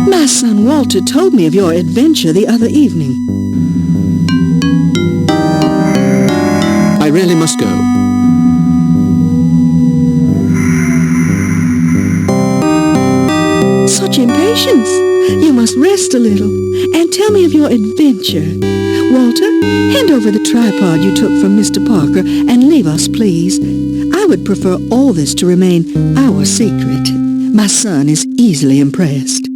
E: My son Walter told me of your adventure the other evening.
A: I really must go.
E: Such impatience. You must rest a little and tell me of your adventure. Walter, hand over the tripod you took from Mr. Parker and leave us, please. I would prefer all this to remain our secret. My son is easily impressed.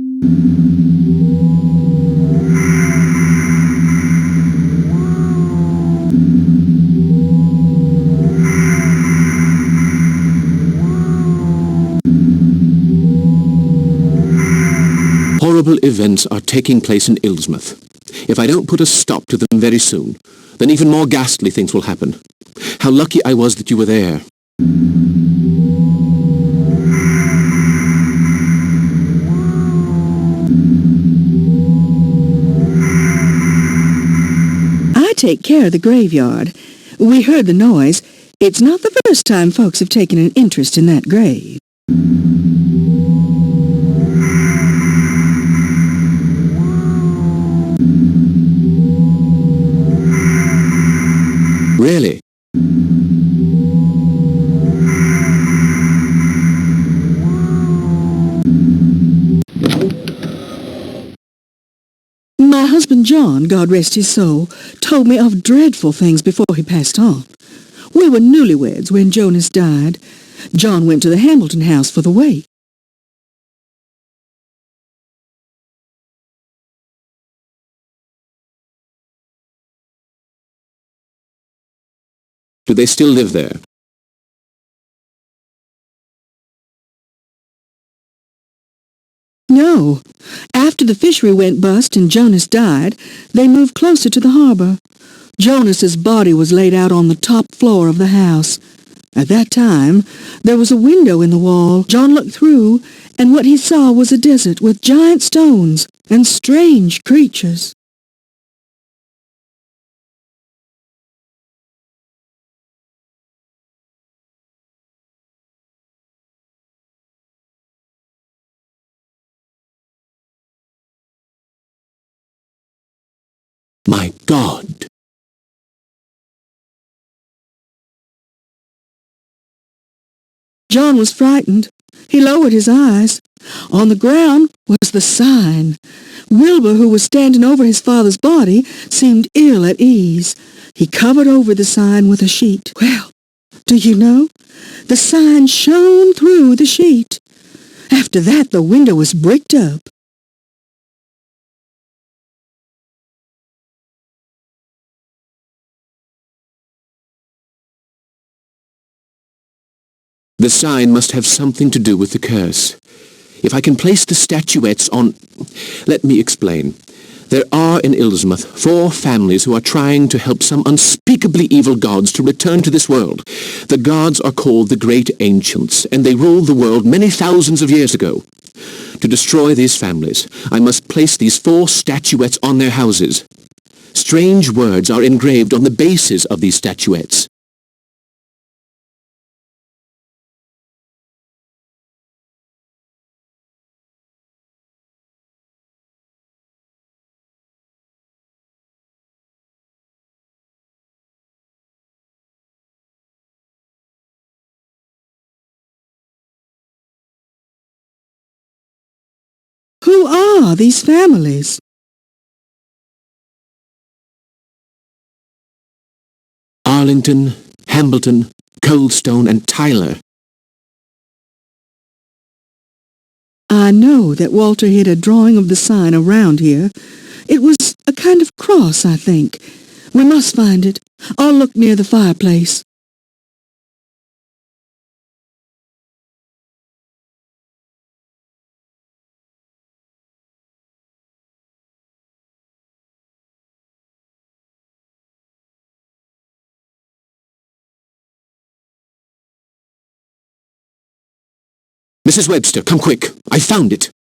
A: terrible events are taking place in Ilsmouth. If I don't put a stop to them very soon, then even more ghastly things will happen. How lucky I was that you were there.
E: I take care of the graveyard. We heard the noise. It's not the first time folks have taken an interest in that grave.
A: Really?
E: My husband John, God rest his soul, told me of dreadful things before he passed on. We were newlyweds when Jonas died. John went to the Hamilton house for the wake.
A: Do they still live there?
E: No. After the fishery went bust and Jonas died, they moved closer to the harbor. Jonas's body was laid out on the top floor of the house. At that time, there was a window in the wall. John looked through, and what he saw was a desert with giant stones and strange creatures.
A: My God!
E: John was frightened. He lowered his eyes. On the ground was the sign. Wilbur, who was standing over his father's body, seemed ill at ease. He covered over the sign with a sheet. Well, do you know? The sign shone through the sheet. After that, the window was bricked up.
A: The sign must have something to do with the curse. If I can place the statuettes on... Let me explain. There are in Ilsmouth 4 families who are trying to help some unspeakably evil gods to return to this world. The gods are called the Great Ancients, and they ruled the world many thousands of years ago. To destroy these families, I must place these 4 statuettes on their houses. Strange words are engraved on the bases of these statuettes.
E: Who are these families?
A: Arlington, Hambleton, Coldstone, and Tyler.
E: I know that Walter hid a drawing of the sign around here. It was a kind of cross, I think. We must find it. I'll look near the fireplace.
A: Mrs. Webster, come quick. I found it.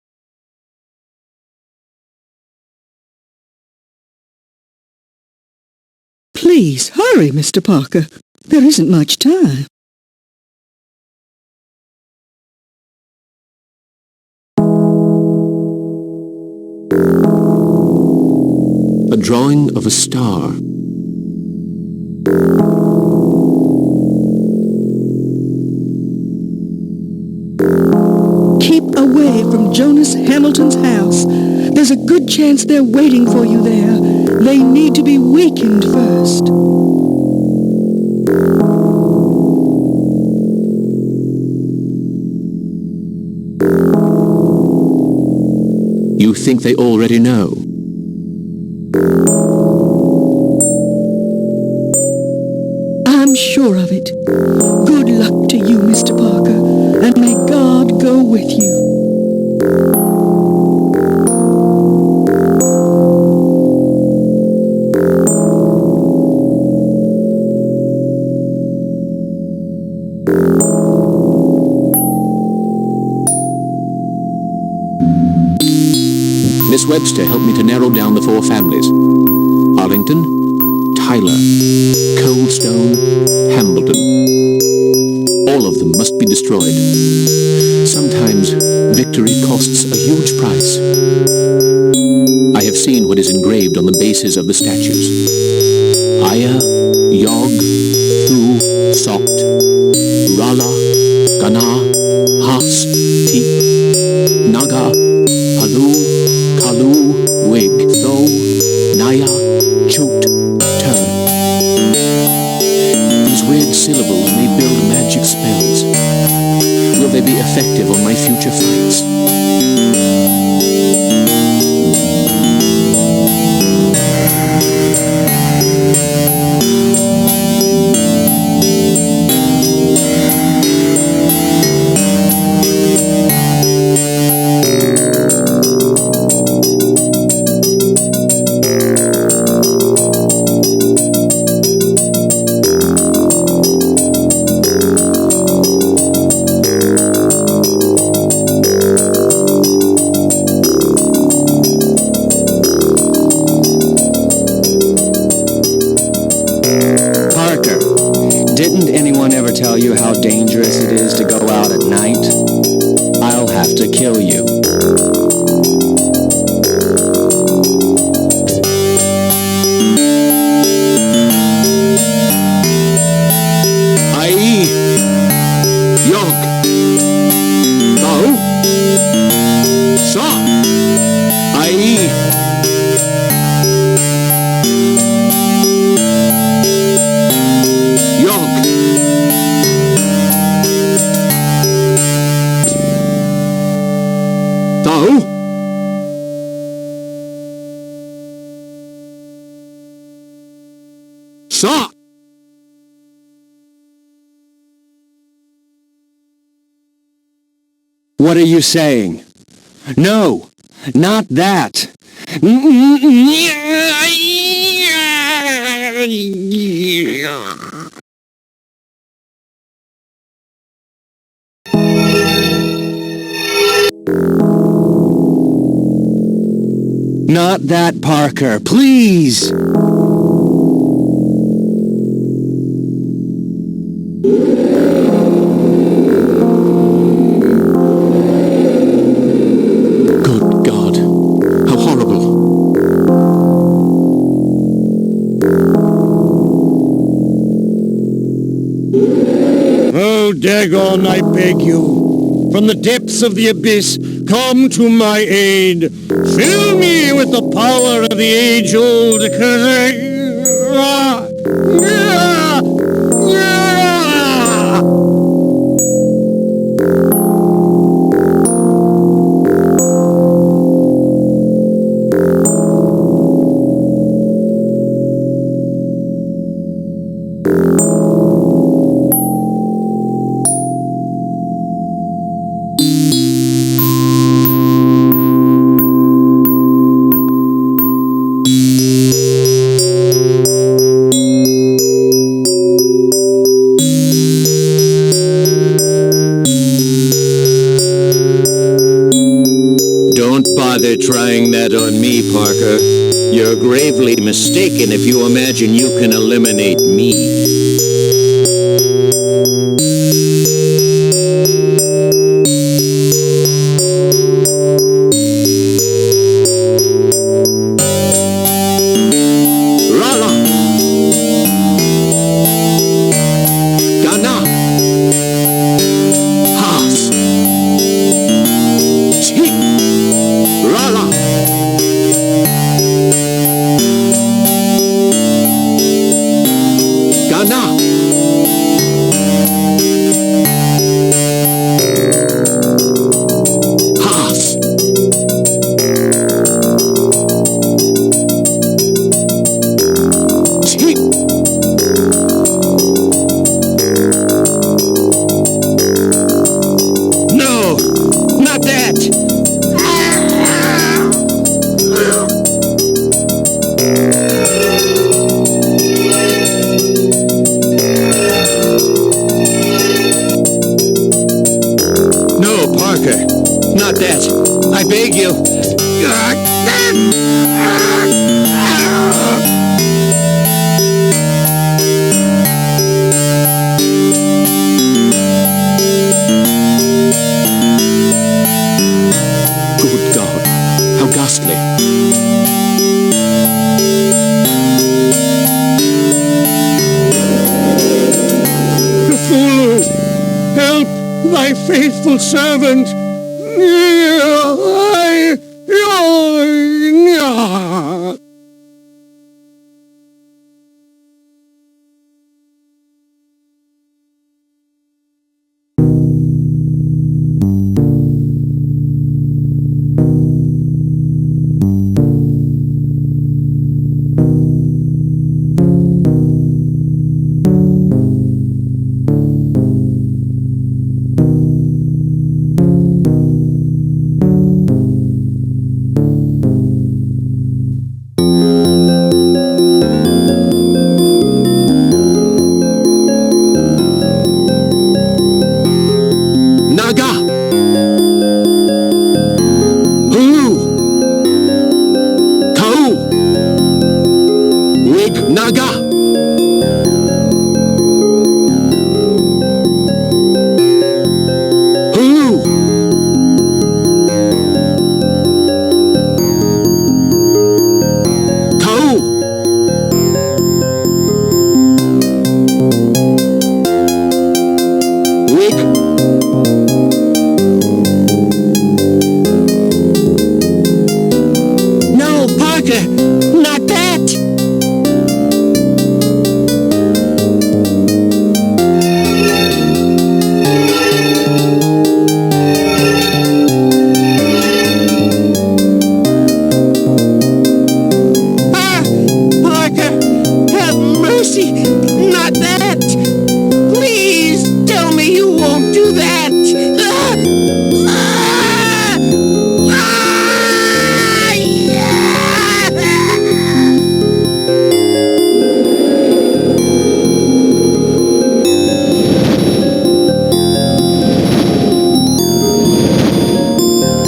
E: Please, hurry, Mr. Parker. There isn't much time.
A: A drawing of a star.
E: Keep away from Jonas Hamilton's house. There's a good chance they're waiting for you there. They need to be weakened first.
A: You think they already know?
E: I'm sure of it. Good luck to you, Mr. Parker, and may God go with you.
A: Miss Webster helped me to narrow down the 4 families. Arlington, Tyler, Coldstone, Hambledon. All of them must be destroyed. Sometimes victory costs a huge price. I have seen what is engraved on the bases of the statues. Aya, Yog, Thu, Sot, Rala, Gana, Has, Teep, Naga, Palu, Kalu, Wig, Tho, Naya, Chut, Tur. These weird syllables may build magic spells. Will they be effective on my future fights?
J: Tell you how dangerous it is to go out at night? I'll have to kill you.
A: Ai, Yog, Thou, Sot, Ai. Stop!
J: What are you saying? No, not that. Not that, Parker, please!
A: Good God, how horrible.
G: Oh, Dagon, I beg you, from the depths of the abyss, come to my aid. Fill me with the power of the age-old
D: Trying that on me, Parker. You're gravely mistaken if you imagine you can eliminate me.
A: Good God, how ghastly.
G: Cthulhu, help thy faithful servant.
A: Naga! Hulu! Kau! Wig Naga! Hulu! Kau! Wig
D: No, Parker, not that! Ah! Parker, have mercy! Not that! Please tell me you won't do that! Ah! Ah! Ah! Yeah!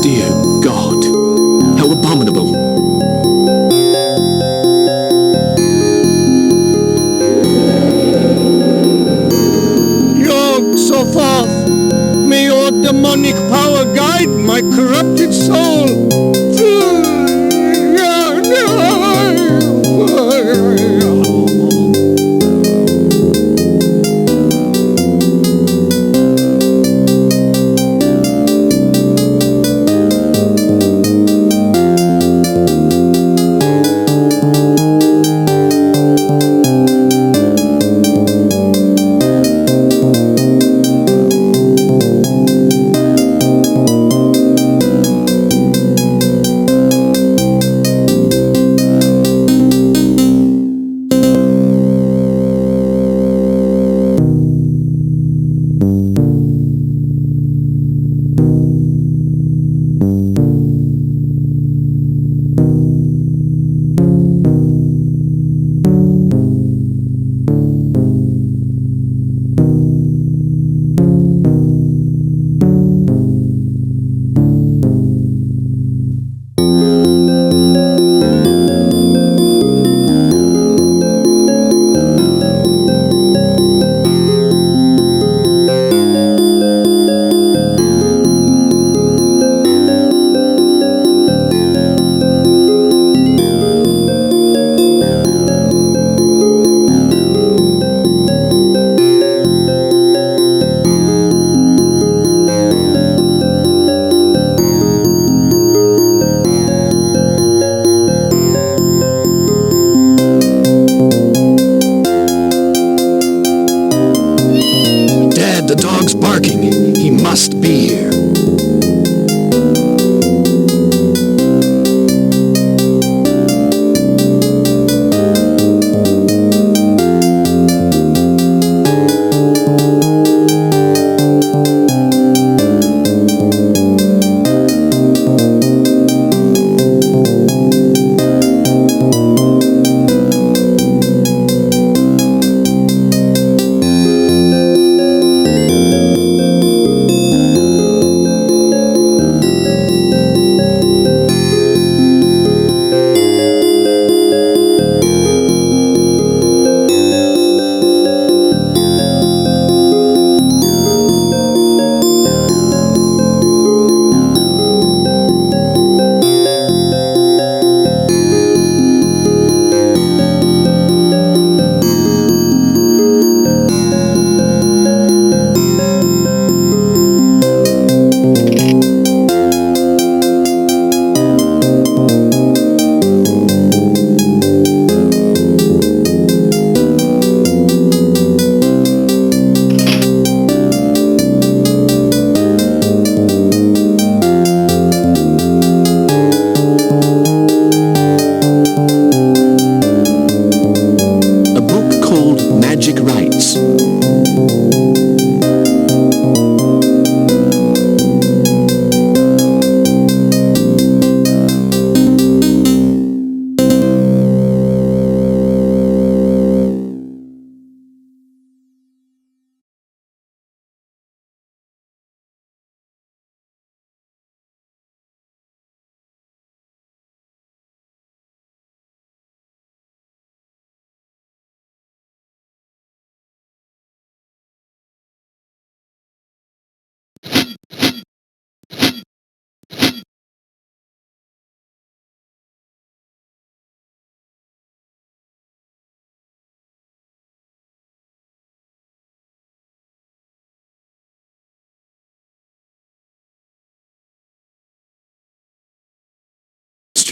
A: Dear God, how abominable.
G: Yog Sothoth, may your demonic power guide my corrupted soul.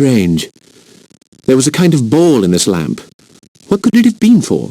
A: strange. There was a kind of ball in this lamp. What could it have been for?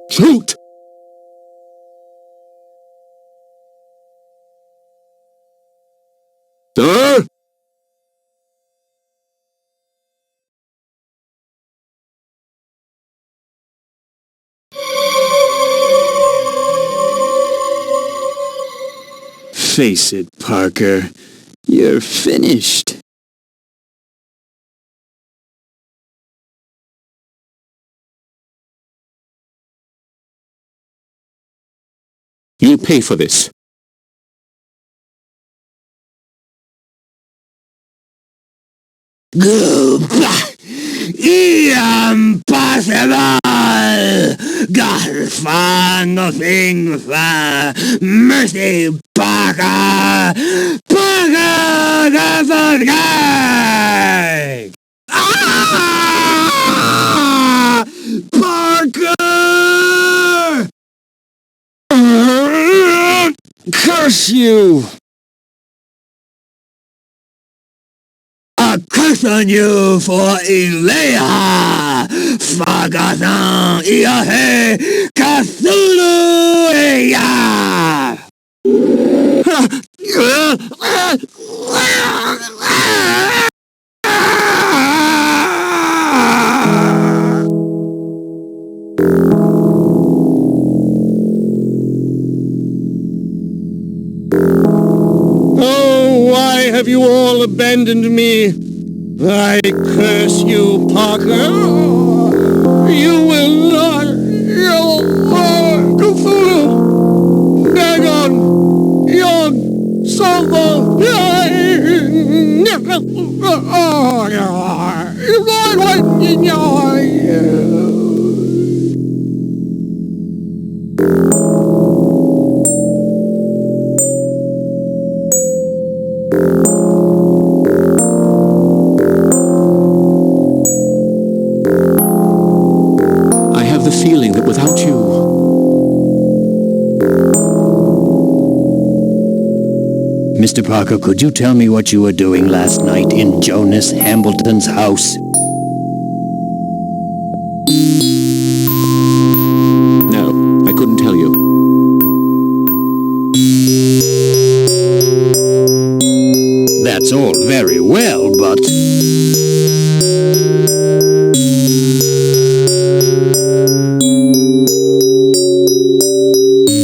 G: Shoot! Sir?
I: Face it, Parker. You're finished.
A: You'll pay for this.
D: Impossible! God, for nothing, for mercy, Parker! Parker, the good guy! Ah! Parker!
I: Curse you!
D: A curse on you for Ilea! Fagasan Iahe Cthulhu Eya!
G: Oh, why have you all abandoned me? I curse you, Parker. You will not. Cthulhu. Dagon. Yon. Salvo.
A: I have the feeling that without you...
D: Mr. Parker, could you tell me what you were doing last night in Jonas Hambleton's house?
A: No, I couldn't tell you.
D: That's all very well, but...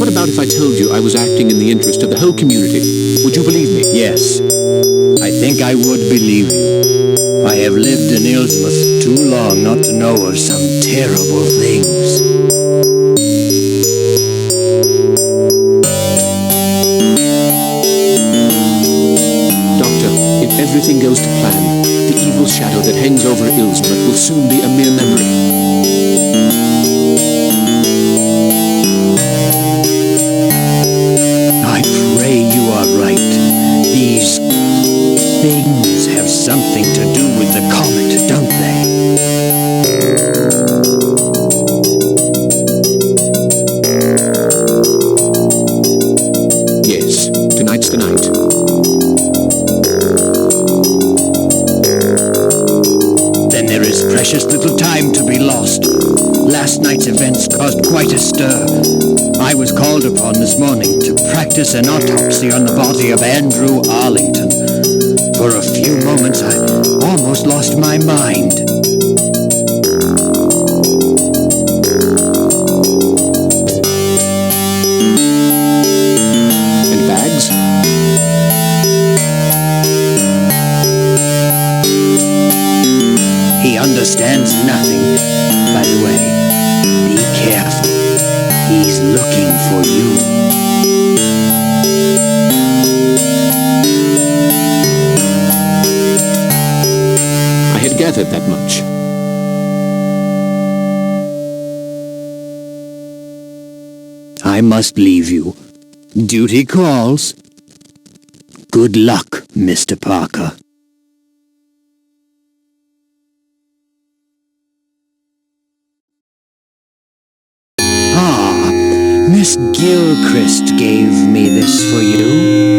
A: What about if I told you I was acting in the interest of the whole community? Would you believe me?
D: Yes, I think I would believe you. I have lived in Ilsmouth too long not to know of some terrible things.
A: Doctor, if everything goes to plan, the evil shadow that hangs over Ilsmouth will soon be a mere memory.
D: I pray you are right. These things have something to do with the comet, don't they?
A: Yes, tonight's the night.
D: Then there is precious little time to be lost. Last night's events caused quite a stir. I was called upon this morning to practice an autopsy on the body of Andrew Arlington. For a few moments I almost lost my mind. understands nothing. By the way, be careful. He's looking for you.
A: I had gathered that much.
D: I must leave you. Duty calls. Good luck, Mr. Parker. Ah, Miss Gilchrist gave me this for you.